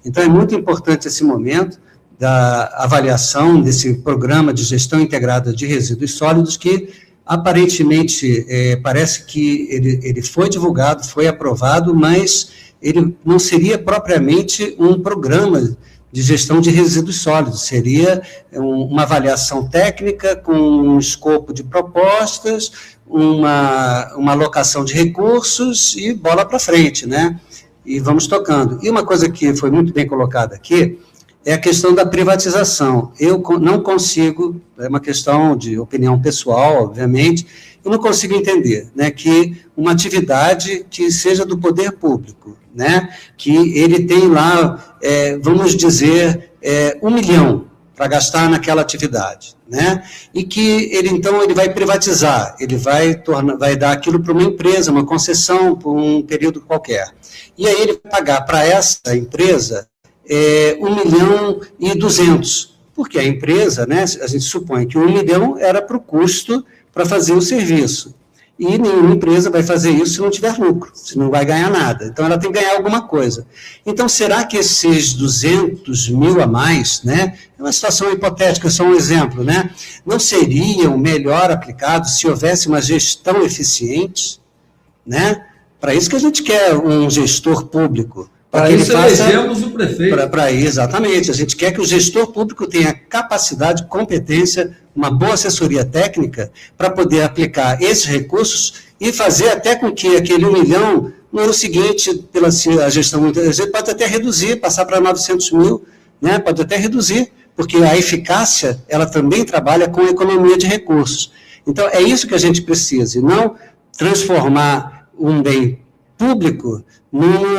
Então, é muito importante esse momento da avaliação desse programa de gestão integrada de resíduos sólidos, que, aparentemente, parece que ele foi divulgado, foi aprovado, mas ele não seria propriamente um programa de gestão de resíduos sólidos, seria uma avaliação técnica com um escopo de propostas, uma alocação de recursos e bola para frente, né? E vamos tocando. E uma coisa que foi muito bem colocada aqui é a questão da privatização. Eu não consigo, é uma questão de opinião pessoal, obviamente, eu não consigo entender, né, que uma atividade que seja do poder público, né, que ele tem lá, vamos dizer, 1 milhão para gastar naquela atividade, né, e que então ele vai privatizar, ele vai dar aquilo para uma empresa, uma concessão por um período qualquer. E aí ele vai pagar para essa empresa 1.200.000, porque a empresa, né, a gente supõe que 1 milhão era para o custo para fazer o serviço. E nenhuma empresa vai fazer isso se não tiver lucro, se não vai ganhar nada. Então, ela tem que ganhar alguma coisa. Então, será que esses 200.000 a mais, né, é uma situação hipotética, só um exemplo, né, não seriam melhor aplicados se houvesse uma gestão eficiente, né? Para isso que a gente quer um gestor público. Para isso elegemos o prefeito. Exatamente. A gente quer que o gestor público tenha capacidade, competência, uma boa assessoria técnica para poder aplicar esses recursos e fazer até com que aquele 1 milhão, no ano seguinte, pela a gestão, a gente pode até reduzir, passar para 900.000, né? Pode até reduzir, porque a eficácia, ela também trabalha com economia de recursos. Então, é isso que a gente precisa, e não transformar um bem público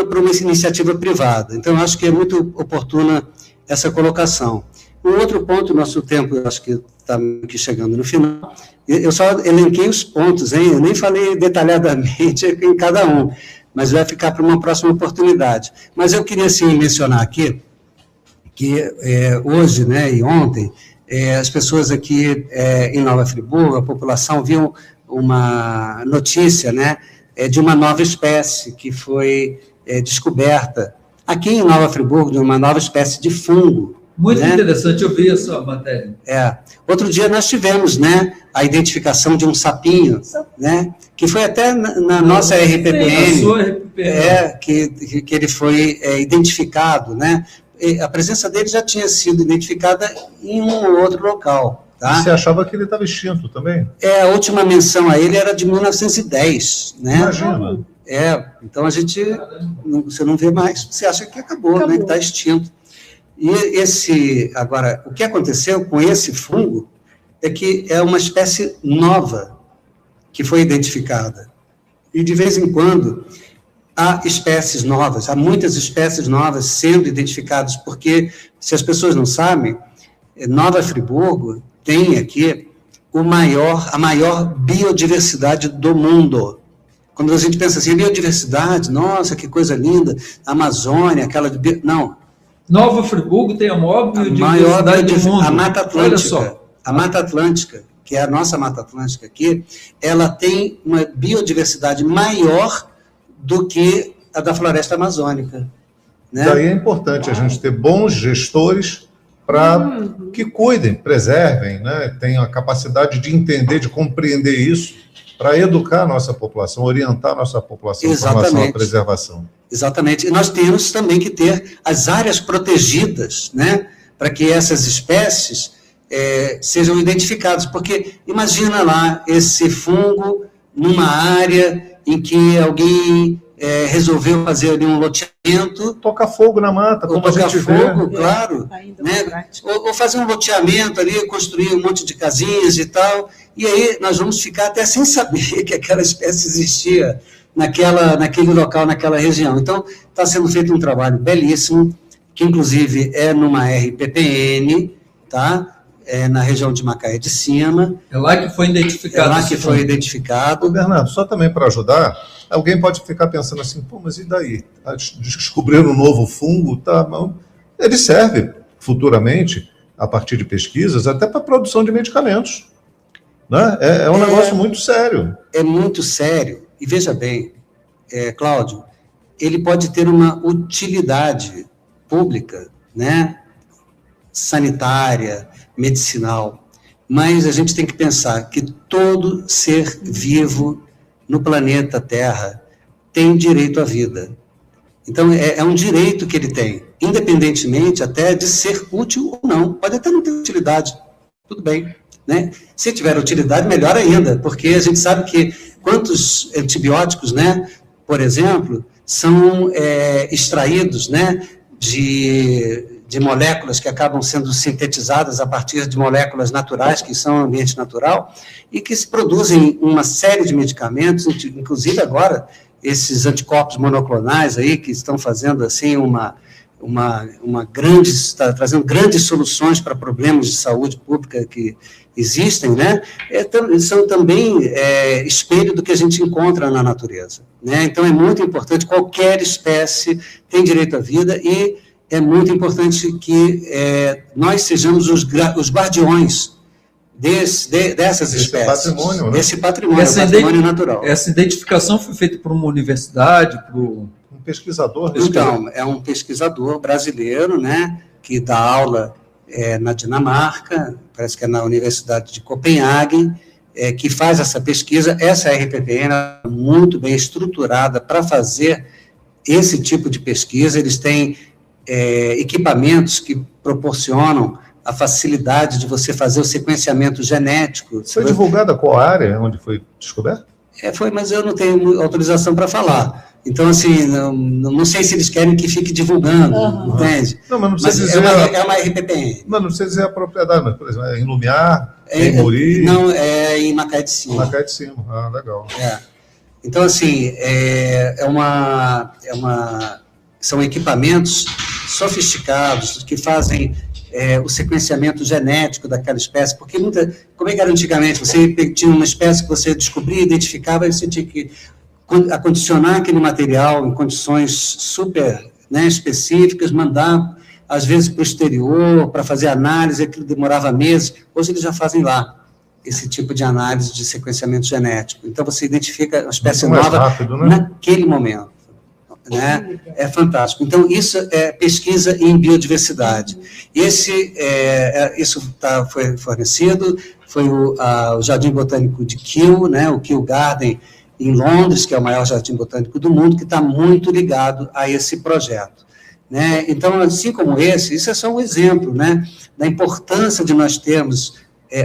para uma iniciativa privada. Então, eu acho que é muito oportuna essa colocação. Um outro ponto, nosso tempo, eu acho que está aqui chegando no final, eu só elenquei os pontos, hein? Eu nem falei detalhadamente em cada um, mas vai ficar para uma próxima oportunidade. Mas eu queria, sim, mencionar aqui que hoje, né, e ontem, as pessoas aqui em Nova Friburgo, a população viu uma notícia, né, de uma nova espécie que foi descoberta aqui em Nova Friburgo, de uma nova espécie de fungo, Muito né? interessante, eu vi essa matéria. Outro dia nós tivemos, né, a identificação de um sapinho, né, que foi até na nossa RPPN, Na sua RPPN. que ele foi identificado, né? A presença dele já tinha sido identificada em um ou outro local. Tá? Você achava que ele estava extinto também? A última menção a ele era de 1910, né? Imagina. Então você não vê mais, você acha que acabou. Né, que está extinto. E agora, o que aconteceu com esse fungo é que é uma espécie nova que foi identificada. E de vez em quando há espécies novas, há muitas espécies novas sendo identificadas, porque, se as pessoas não sabem, Nova Friburgo tem aqui a maior biodiversidade do mundo. Quando a gente pensa assim, biodiversidade, nossa, que coisa linda, a Amazônia, não. Nova Friburgo tem a maior biodiversidade do mundo. A Mata Atlântica. Olha só. A Mata Atlântica, que é a nossa Mata Atlântica aqui, ela tem uma biodiversidade maior do que a da floresta amazônica. Né? Daí é importante a gente ter bons gestores para que cuidem, preservem, né? Tenham a capacidade de entender, de compreender isso, para educar a nossa população, orientar a nossa população em relação à preservação. Exatamente. E nós temos também que ter as áreas protegidas, né? Para que essas espécies sejam identificadas. Porque imagina lá esse fungo numa área em que alguém resolveu fazer ali um loteamento. Tocar fogo na mata, como a gente vê. Claro. Né? Ou fazer um loteamento ali, construir um monte de casinhas e tal. E aí nós vamos ficar até sem saber que aquela espécie existia naquele local, naquela região. Então, está sendo feito um trabalho belíssimo, que inclusive é numa RPPN, tá? Na região de Macaé de Cima. É lá que foi identificado. Ô, Bernardo, só também para ajudar, alguém pode ficar pensando assim, pô, mas e daí? Descobriram um novo fungo, tá? Ele serve futuramente, a partir de pesquisas, até para a produção de medicamentos. Né? É um negócio muito sério. É muito sério. E veja bem, Cláudio, ele pode ter uma utilidade pública, né? Sanitária, medicinal, mas a gente tem que pensar que todo ser vivo no planeta Terra tem direito à vida. Então, é um direito que ele tem, independentemente até de ser útil ou não. Pode até não ter utilidade, tudo bem. Né? Se tiver utilidade, melhor ainda, porque a gente sabe que quantos antibióticos, né, por exemplo, são extraídos, né, de moléculas que acabam sendo sintetizadas a partir de moléculas naturais, que são ambiente natural, e que se produzem uma série de medicamentos, inclusive agora, esses anticorpos monoclonais aí, que estão fazendo, assim, está trazendo grandes soluções para problemas de saúde pública que existem, né? São também espelho do que a gente encontra na natureza, né? Então, é muito importante, qualquer espécie tem direito à vida e é muito importante que nós sejamos os guardiões dessas espécies. Patrimônio, né? Desse patrimônio natural. Essa identificação foi feita por uma universidade, um pesquisador. Então, é um pesquisador brasileiro, né, que dá aula na Dinamarca, parece que é na Universidade de Copenhague, que faz essa pesquisa. Essa RPPN é muito bem estruturada para fazer esse tipo de pesquisa. Eles têm equipamentos que proporcionam a facilidade de você fazer o sequenciamento genético. Foi divulgada qual área onde foi descoberto? Foi, mas eu não tenho autorização para falar. Então, assim, não sei se eles querem que fique divulgando, entende? Não, mas não precisa dizer... É uma RPPN. Mas não precisa dizer a propriedade, mas, por exemplo, em Lumiar, em Muri... Não, é em Macaé de Cima. Macaé de Cima, legal. Então, assim, são equipamentos sofisticados que fazem o sequenciamento genético daquela espécie, porque como é que era antigamente? Você tinha uma espécie que você descobria, identificava, e você tinha que acondicionar aquele material em condições super, né, específicas, mandar, às vezes, para o exterior, para fazer análise, aquilo demorava meses. Hoje eles já fazem lá esse tipo de análise de sequenciamento genético. Então, você identifica uma espécie nova rápido, né? Naquele momento. né, é fantástico. Então, isso é pesquisa em biodiversidade. Isso foi fornecido, foi o Jardim Botânico de Kew, né, o Kew Garden, em Londres, que é o maior jardim botânico do mundo, que está muito ligado a esse projeto. Né? Então, assim como isso é só um exemplo, né, da importância de nós termos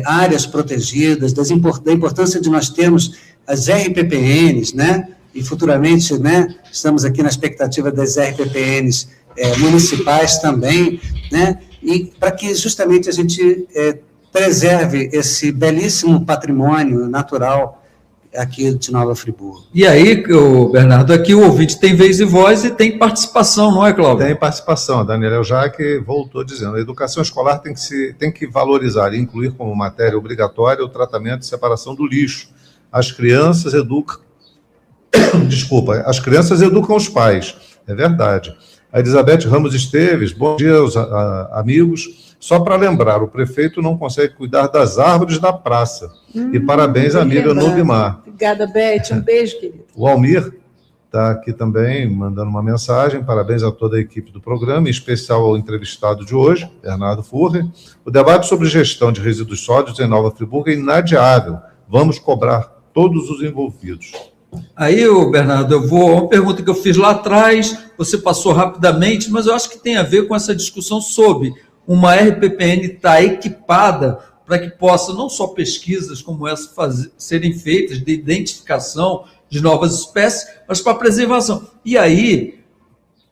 áreas protegidas, da importância de nós termos as RPPNs, né, e futuramente, né, estamos aqui na expectativa das RPPNs municipais também, né, e para que justamente a gente preserve esse belíssimo patrimônio natural aqui de Nova Friburgo. E aí, Bernardo, aqui o ouvinte tem vez e voz e tem participação, não é, Cláudio? Tem participação, Daniel Jaque voltou dizendo, a educação escolar tem que valorizar e incluir como matéria obrigatória o tratamento e separação do lixo. As crianças educam os pais, é verdade. A Elizabeth Ramos Esteves, bom dia aos amigos. Só para lembrar, o prefeito não consegue cuidar das árvores da praça. E parabéns, amiga Nubimar. Obrigada, Beth. Um beijo, querido. O Almir está aqui também mandando uma mensagem. Parabéns a toda a equipe do programa, em especial ao entrevistado de hoje, Bernardo Furrer. O debate sobre gestão de resíduos sólidos em Nova Friburgo é inadiável. Vamos cobrar todos os envolvidos. Aí, Bernardo, uma pergunta que eu fiz lá atrás, você passou rapidamente, mas eu acho que tem a ver com essa discussão sobre uma RPPN estar equipada para que possa, não só pesquisas como essa serem feitas de identificação de novas espécies, mas para preservação. E aí,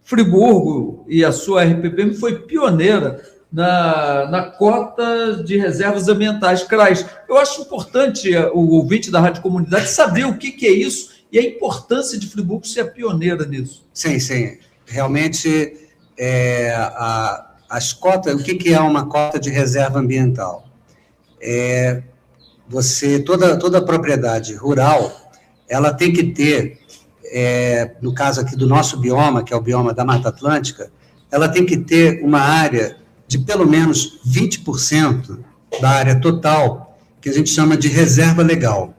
Friburgo e a sua RPPN foi pioneira na cota de reservas ambientais CRAS. Eu acho importante o ouvinte da Rádio Comunidade saber o que é isso e a importância de Friburgo ser a pioneira nisso. Sim. Realmente, as cotas, o que é uma cota de reserva ambiental? Toda propriedade rural, ela tem que ter, no caso aqui do nosso bioma, que é o bioma da Mata Atlântica, ela tem que ter uma área de pelo menos 20% da área total, que a gente chama de reserva legal.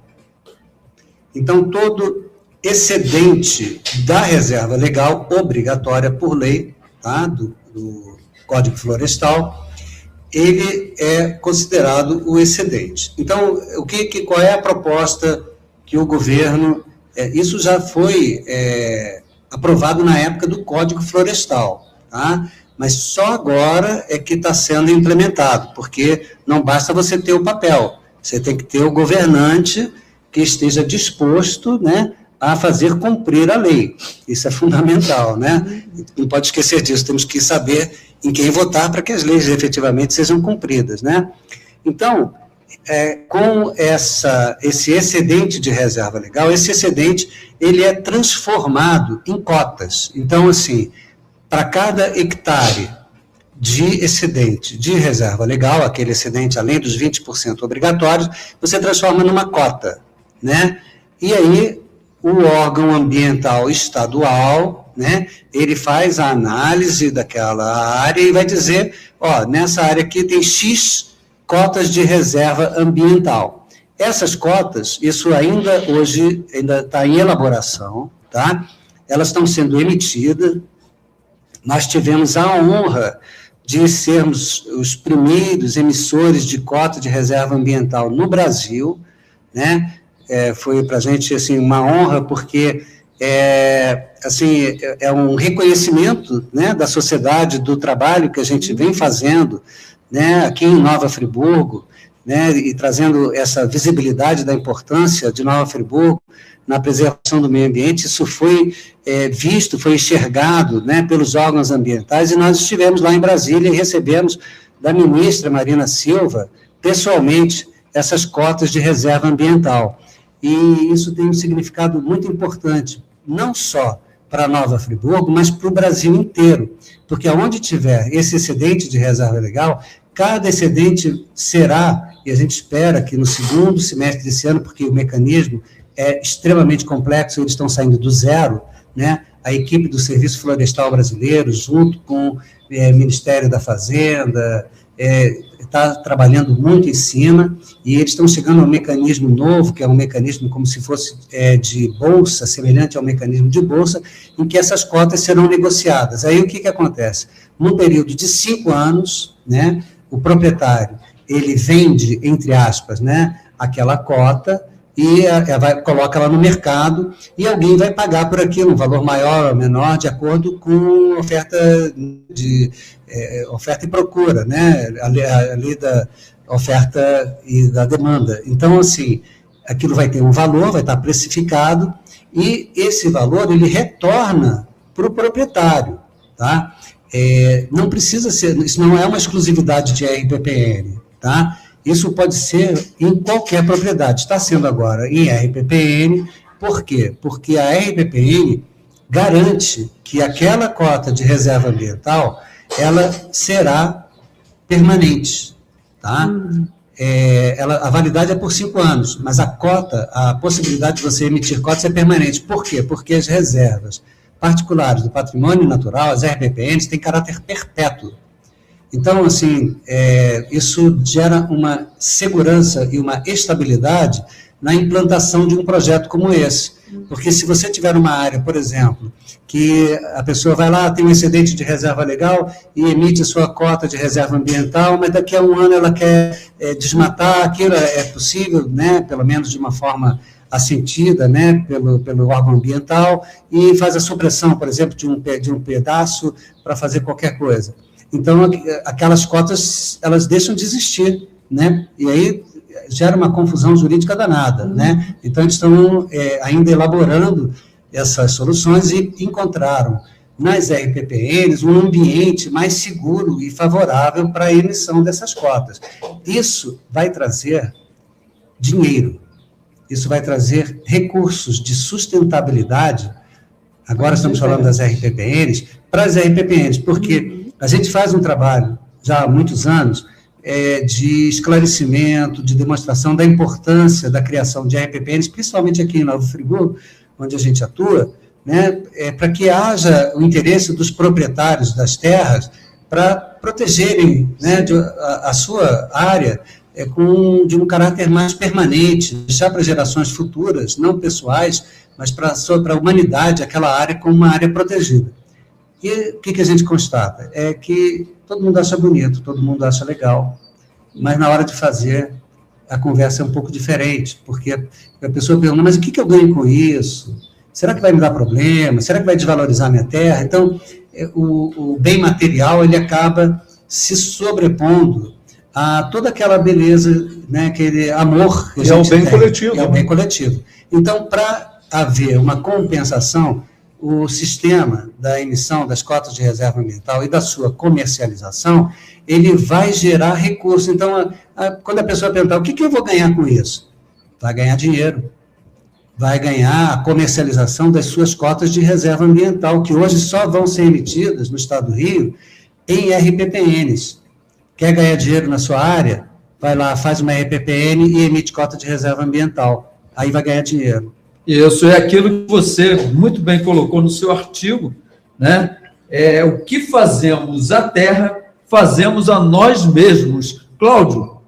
Então, todo excedente da reserva legal, obrigatória por lei, tá, do Código Florestal, ele é considerado o excedente. Então, qual é a proposta que o governo... isso já foi aprovado na época do Código Florestal, tá? Mas só agora é que está sendo implementado, porque não basta você ter o papel, você tem que ter o governante que esteja disposto, né, a fazer cumprir a lei. Isso é fundamental, né? Não pode esquecer disso, temos que saber em quem votar para que as leis efetivamente sejam cumpridas, né? Então, com esse excedente de reserva legal, esse excedente, ele é transformado em cotas. Então, assim, para cada hectare de excedente de reserva legal, aquele excedente além dos 20% obrigatórios, você transforma numa cota, né? E aí, o órgão ambiental estadual, né, ele faz a análise daquela área e vai dizer, nessa área aqui tem X cotas de reserva ambiental. Essas cotas, isso hoje está em elaboração, tá? Elas estão sendo emitidas. Nós tivemos a honra de sermos os primeiros emissores de cota de reserva ambiental no Brasil, né? Foi para a gente assim, uma honra, porque é um reconhecimento, né, da sociedade, do trabalho que a gente vem fazendo, né, aqui em Nova Friburgo, né, e trazendo essa visibilidade da importância de Nova Friburgo na preservação do meio ambiente. Isso foi visto, foi enxergado, né, pelos órgãos ambientais, e nós estivemos lá em Brasília e recebemos da ministra Marina Silva, pessoalmente, essas cotas de reserva ambiental. E isso tem um significado muito importante, não só para Nova Friburgo, mas para o Brasil inteiro, porque onde tiver esse excedente de reserva legal, cada excedente será, e a gente espera que no segundo semestre desse ano, porque o mecanismo é extremamente complexo, eles estão saindo do zero, né? A equipe do Serviço Florestal Brasileiro, junto com o Ministério da Fazenda, está trabalhando muito em cima, e eles estão chegando a um mecanismo novo, que é um mecanismo como se fosse de bolsa, semelhante ao mecanismo de bolsa, em que essas cotas serão negociadas. Aí o que acontece? Num período de 5 anos, né, o proprietário, ele vende, entre aspas, né, aquela cota, e coloca ela no mercado, e alguém vai pagar por aquilo, um valor maior ou menor, de acordo com oferta e procura, né? A lei da oferta e da demanda. Então, assim, aquilo vai ter um valor, vai estar precificado, e esse valor, ele retorna para o proprietário, tá? Não precisa ser, isso não é uma exclusividade de RPPN, tá? Isso pode ser em qualquer propriedade. Está sendo agora em RPPN. Por quê? Porque a RPPN garante que aquela cota de reserva ambiental, ela será permanente. Tá? A validade é por 5 anos, mas a possibilidade de você emitir cotas é permanente. Por quê? Porque as reservas particulares do patrimônio natural, as RPPNs, têm caráter perpétuo. Então, assim, isso gera uma segurança e uma estabilidade na implantação de um projeto como esse. Porque se você tiver uma área, por exemplo, que a pessoa vai lá, tem um excedente de reserva legal e emite a sua cota de reserva ambiental, mas daqui a 1 ano ela quer desmatar, aquilo é possível, né, pelo menos de uma forma assentida, né, pelo órgão ambiental, e faz a supressão, por exemplo, de um pedaço para fazer qualquer coisa. Então, aquelas cotas, elas deixam de existir, né? E aí gera uma confusão jurídica danada, né? Então, eles estão ainda elaborando essas soluções e encontraram nas RPPNs um ambiente mais seguro e favorável para a emissão dessas cotas. Isso vai trazer dinheiro, isso vai trazer recursos de sustentabilidade, agora estamos falando das RPPNs, para as RPPNs, porque a gente faz um trabalho, já há muitos anos, de esclarecimento, de demonstração da importância da criação de RPPNs, principalmente aqui em Nova Friburgo, onde a gente atua, né, para que haja o interesse dos proprietários das terras para protegerem, né, a sua área de um caráter mais permanente, deixar para gerações futuras, não pessoais, mas para a humanidade, aquela área como uma área protegida. E o que a gente constata? É que todo mundo acha bonito, todo mundo acha legal, mas na hora de fazer, a conversa é um pouco diferente, porque a pessoa pergunta, mas o que eu ganho com isso? Será que vai me dar problema? Será que vai desvalorizar minha terra? Então, o bem material, ele acaba se sobrepondo a toda aquela beleza, né, aquele amor que a gente tem. Coletivo. É o bem coletivo. Então, para haver uma compensação, o sistema da emissão das cotas de reserva ambiental e da sua comercialização, ele vai gerar recursos. Então, quando a pessoa perguntar, o que eu vou ganhar com isso? Vai ganhar dinheiro. Vai ganhar a comercialização das suas cotas de reserva ambiental, que hoje só vão ser emitidas no Estado do Rio em RPPNs. Quer ganhar dinheiro na sua área? Vai lá, faz uma RPPN e emite cota de reserva ambiental. Aí vai ganhar dinheiro. Isso é aquilo que você muito bem colocou no seu artigo, né? O que fazemos à terra, fazemos a nós mesmos. Cláudio,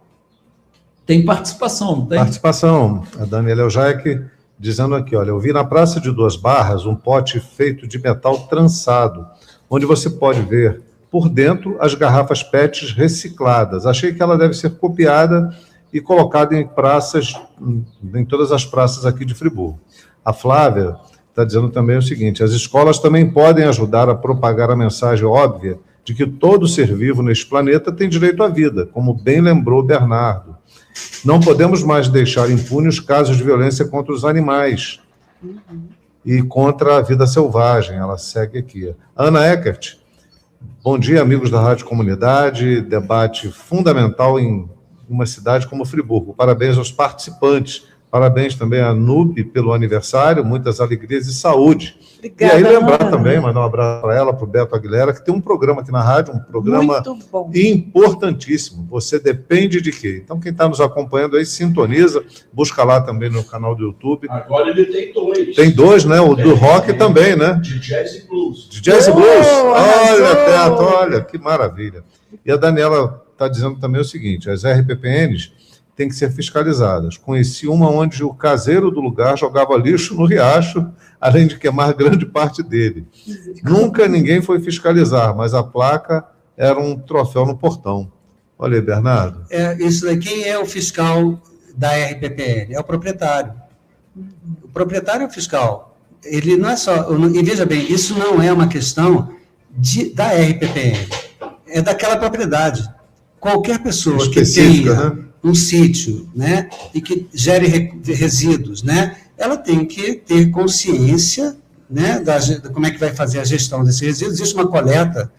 tem participação, não tem? Participação. A Daniela Eljaek dizendo aqui, olha, eu vi na Praça de Duas Barras um pote feito de metal trançado, onde você pode ver por dentro as garrafas PETs recicladas. Achei que ela deve ser copiada e colocada em praças, em todas as praças aqui de Friburgo. A Flávia está dizendo também o seguinte, as escolas também podem ajudar a propagar a mensagem óbvia de que todo ser vivo neste planeta tem direito à vida, como bem lembrou Bernardo. Não podemos mais deixar impunes os casos de violência contra os animais e contra a vida selvagem. Ela segue aqui. Ana Eckert, bom dia, amigos da Rádio Comunidade, debate fundamental em uma cidade como Friburgo. Parabéns aos participantes. Parabéns também a Nube pelo aniversário, muitas alegrias e saúde. Obrigada, e aí lembrar Ana. também, mandar um abraço para ela, para o Beto Aguilera, que tem um programa aqui na rádio, um programa importantíssimo. Você depende de quê? Então, quem está nos acompanhando aí, sintoniza, busca lá também no canal do YouTube. Agora ele tem 2. Tem 2, né? O do rock também, né? De jazz e blues. De jazz e blues. Olha, arrasou! Beto, olha, que maravilha. E a Daniela está dizendo também o seguinte, as RPPNs têm que ser fiscalizadas. Conheci uma onde o caseiro do lugar jogava lixo no riacho, além de queimar grande parte dele. Nunca ninguém foi fiscalizar, mas a placa era um troféu no portão. Olha aí, Bernardo. Isso daí, quem é o fiscal da RPPN? É o proprietário. O proprietário é o fiscal. Ele não é só... E veja bem, isso não é uma questão da RPPN. É daquela propriedade. Qualquer pessoa que tenha um sítio, né, e que gere resíduos, né, ela tem que ter consciência, né, como é que vai fazer a gestão desses resíduos. Existe uma coleta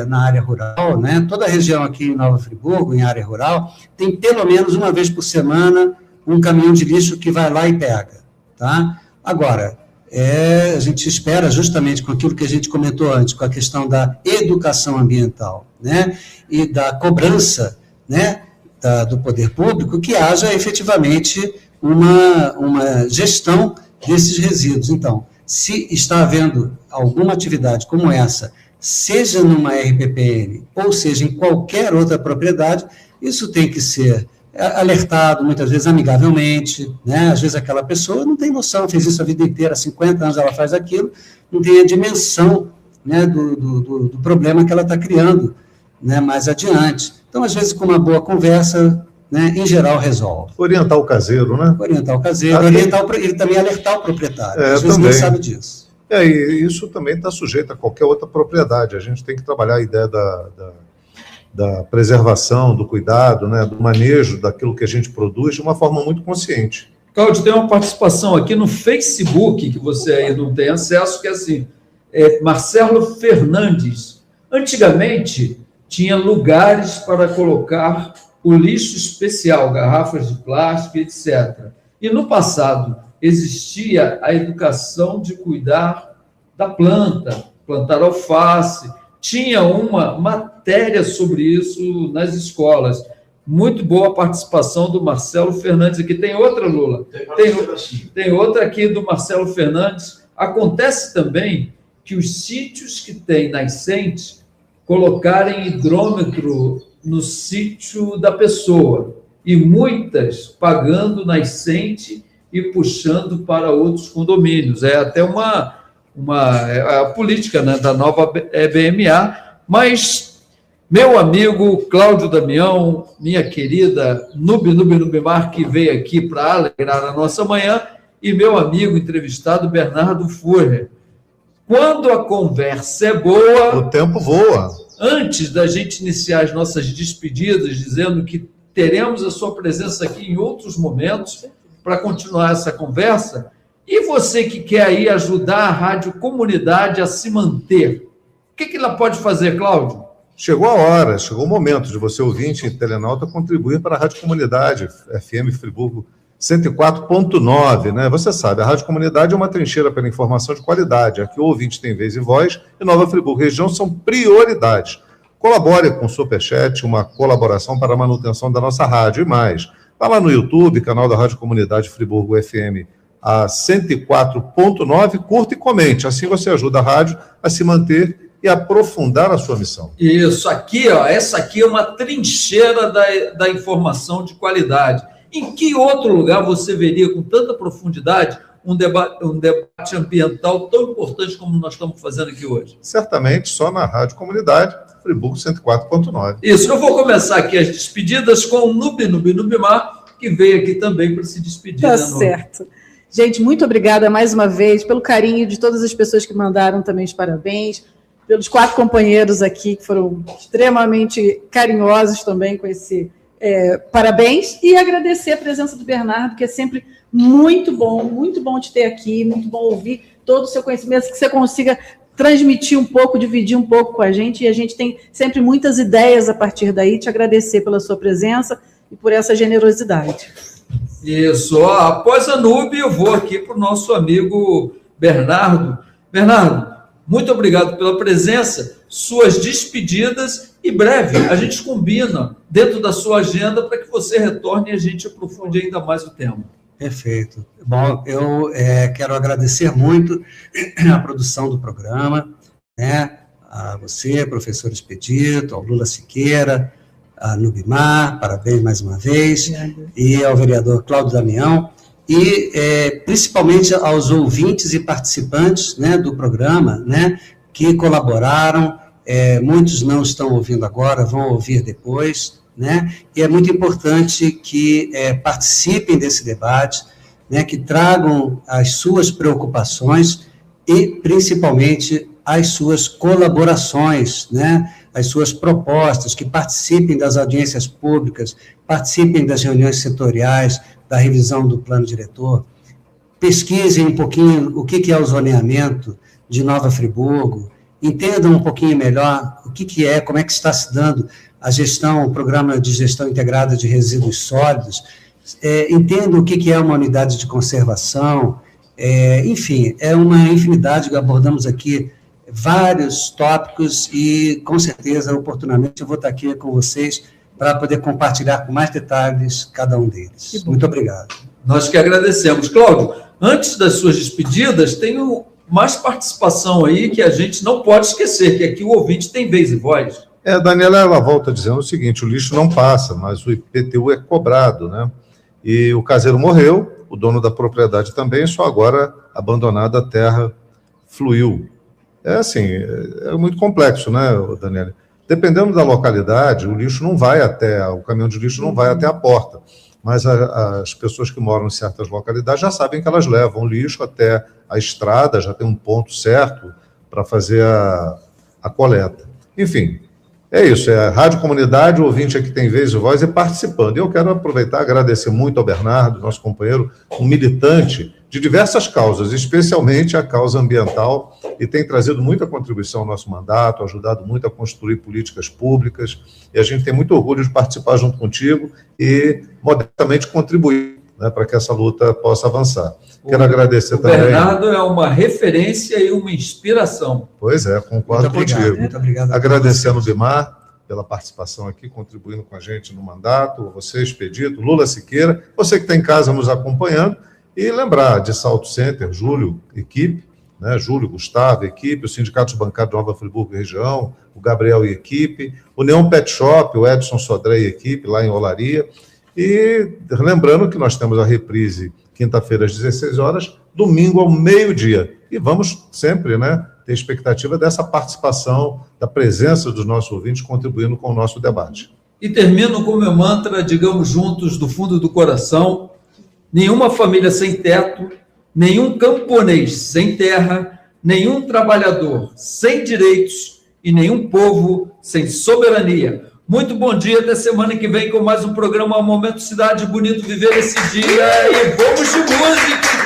na área rural, né, toda a região aqui em Nova Friburgo, em área rural, tem pelo menos uma vez por semana um caminhão de lixo que vai lá e pega, tá? Agora, a gente espera, justamente com aquilo que a gente comentou antes, com a questão da educação ambiental, né, e da cobrança, né, do poder público, que haja efetivamente uma gestão desses resíduos. Então, se está havendo alguma atividade como essa, seja numa RPPN ou seja em qualquer outra propriedade, isso tem que ser alertado, muitas vezes amigavelmente, né? Às vezes aquela pessoa não tem noção, fez isso a vida inteira, há 50 anos ela faz aquilo, não tem a dimensão, né, do problema que ela está criando, né, mais adiante. Então, às vezes, com uma boa conversa, né, em geral, resolve. Orientar o caseiro, né? Orientar o caseiro, e também alertar o proprietário. Às vezes também. não sabe disso. E isso também está sujeito a qualquer outra propriedade. A gente tem que trabalhar a ideia da preservação, do cuidado, né, do manejo daquilo que a gente produz de uma forma muito consciente. Cláudio, tem uma participação aqui no Facebook, que você aí não tem acesso, que é assim, Marcelo Fernandes. Antigamente, tinha lugares para colocar o lixo especial, garrafas de plástico, etc. E no passado, existia a educação de cuidar da planta, plantar alface. Tinha uma matéria sobre isso nas escolas. Muito boa a participação do Marcelo Fernandes aqui. Tem outra, Lula? Tem outra aqui do Marcelo Fernandes. Acontece também que os sítios que têm nascente colocarem hidrômetro no sítio da pessoa e muitas pagando nascente e puxando para outros condomínios. É até a política, né, da nova BMA, mas meu amigo Cláudio Damião, minha querida Nubimar, que veio aqui para alegrar a nossa manhã, e meu amigo entrevistado Bernardo Furrer. Quando a conversa é boa... O tempo voa. Antes da gente iniciar as nossas despedidas, dizendo que teremos a sua presença aqui em outros momentos para continuar essa conversa, e você que quer aí ajudar a Rádio Comunidade a se manter, o que ela pode fazer, Cláudio? Chegou a hora, chegou o momento de você, ouvinte e telenauta, contribuir para a Rádio Comunidade, FM Friburgo 104.9, né? Você sabe, a Rádio Comunidade é uma trincheira pela informação de qualidade. Aqui o ouvinte tem vez e voz, e Nova Friburgo região são prioridades. Colabore com o Superchat, uma colaboração para a manutenção da nossa rádio e mais. Vá lá no YouTube, canal da Rádio Comunidade Friburgo FM a 104.9, curta e comente. Assim você ajuda a rádio a se manter e aprofundar a sua missão. Isso aqui, essa aqui é uma trincheira da informação de qualidade. Em que outro lugar você veria com tanta profundidade um debate ambiental tão importante como nós estamos fazendo aqui hoje? Certamente só na Rádio Comunidade, Friburgo 104.9. Isso, eu vou começar aqui as despedidas com o Nubimar, que veio aqui também para se despedir. Tá certo. Gente, muito obrigada mais uma vez pelo carinho de todas as pessoas que mandaram também os parabéns, pelos 4 companheiros aqui que foram extremamente carinhosos também com esse parabéns, e agradecer a presença do Bernardo, que é sempre muito bom te ter aqui, muito bom ouvir todo o seu conhecimento, que você consiga transmitir um pouco, dividir um pouco com a gente, e a gente tem sempre muitas ideias a partir daí. Te agradecer pela sua presença e por essa generosidade. Isso. Após a Nube, eu vou aqui para o nosso amigo Bernardo. Bernardo, muito obrigado pela presença, suas despedidas e breve a gente combina dentro da sua agenda para que você retorne e a gente aprofunde ainda mais o tema. Perfeito. Bom, eu quero agradecer muito a produção do programa, né? A você, professor Expedito, ao Lula Siqueira, a Nubimar, parabéns mais uma vez, e ao vereador Cláudio Damião, e principalmente aos ouvintes e participantes, né, do programa, né, que colaboraram. Muitos não estão ouvindo agora, vão ouvir depois, né, e é muito importante que participem desse debate, né, que tragam as suas preocupações e, principalmente, as suas colaborações, né, as suas propostas, que participem das audiências públicas, participem das reuniões setoriais, da revisão do plano diretor, pesquisem um pouquinho o que é o zoneamento de Nova Friburgo, entendam um pouquinho melhor o que é, como é que está se dando a gestão, o programa de gestão integrada de resíduos sólidos, entendam o que é uma unidade de conservação, enfim, é uma infinidade que abordamos aqui, vários tópicos e, com certeza, oportunamente, eu vou estar aqui com vocês para poder compartilhar com mais detalhes cada um deles. Muito obrigado. Nós que agradecemos. Cláudio, antes das suas despedidas, tem mais participação aí que a gente não pode esquecer, que aqui o ouvinte tem vez e voz. Daniela, ela volta dizendo o seguinte, o lixo não passa, mas o IPTU é cobrado, né? E o caseiro morreu, o dono da propriedade também, só agora abandonada a terra fluiu. É muito complexo, né, Daniela? Dependendo da localidade, o lixo não vai o caminhão de lixo não vai até a porta, mas as pessoas que moram em certas localidades já sabem que elas levam o lixo até a estrada, já tem um ponto certo para fazer a coleta. Enfim, é isso, é a Rádio Comunidade, o ouvinte aqui tem vez e voz e participando. Eu quero aproveitar e agradecer muito ao Bernardo, nosso companheiro, um militante de diversas causas, especialmente a causa ambiental, e tem trazido muita contribuição ao nosso mandato, ajudado muito a construir políticas públicas, e a gente tem muito orgulho de participar junto contigo e modestamente contribuir, né, para que essa luta possa avançar. Quero agradecer também. O Bernardo é uma referência e uma inspiração. Pois é, concordo contigo. Muito obrigado. Agradecendo o Bimar pela participação aqui, contribuindo com a gente no mandato, você, Expedito, Lula Siqueira, você que está em casa nos acompanhando, e lembrar de Salto Center, Júlio, equipe, né, Júlio, Gustavo, equipe, os sindicatos bancários de Nova Friburgo e região, o Gabriel e equipe, o Neon Pet Shop, o Edson Sodré e equipe, lá em Olaria, e lembrando que nós temos a reprise quinta-feira às 16 horas, domingo ao meio-dia, e vamos sempre, né, ter expectativa dessa participação, da presença dos nossos ouvintes contribuindo com o nosso debate. E termino com o meu mantra, digamos juntos, do fundo do coração: nenhuma família sem teto, nenhum camponês sem terra, nenhum trabalhador sem direitos e nenhum povo sem soberania. Muito bom dia, até semana que vem com mais um programa Momento Cidade, bonito viver esse dia, e vamos de música!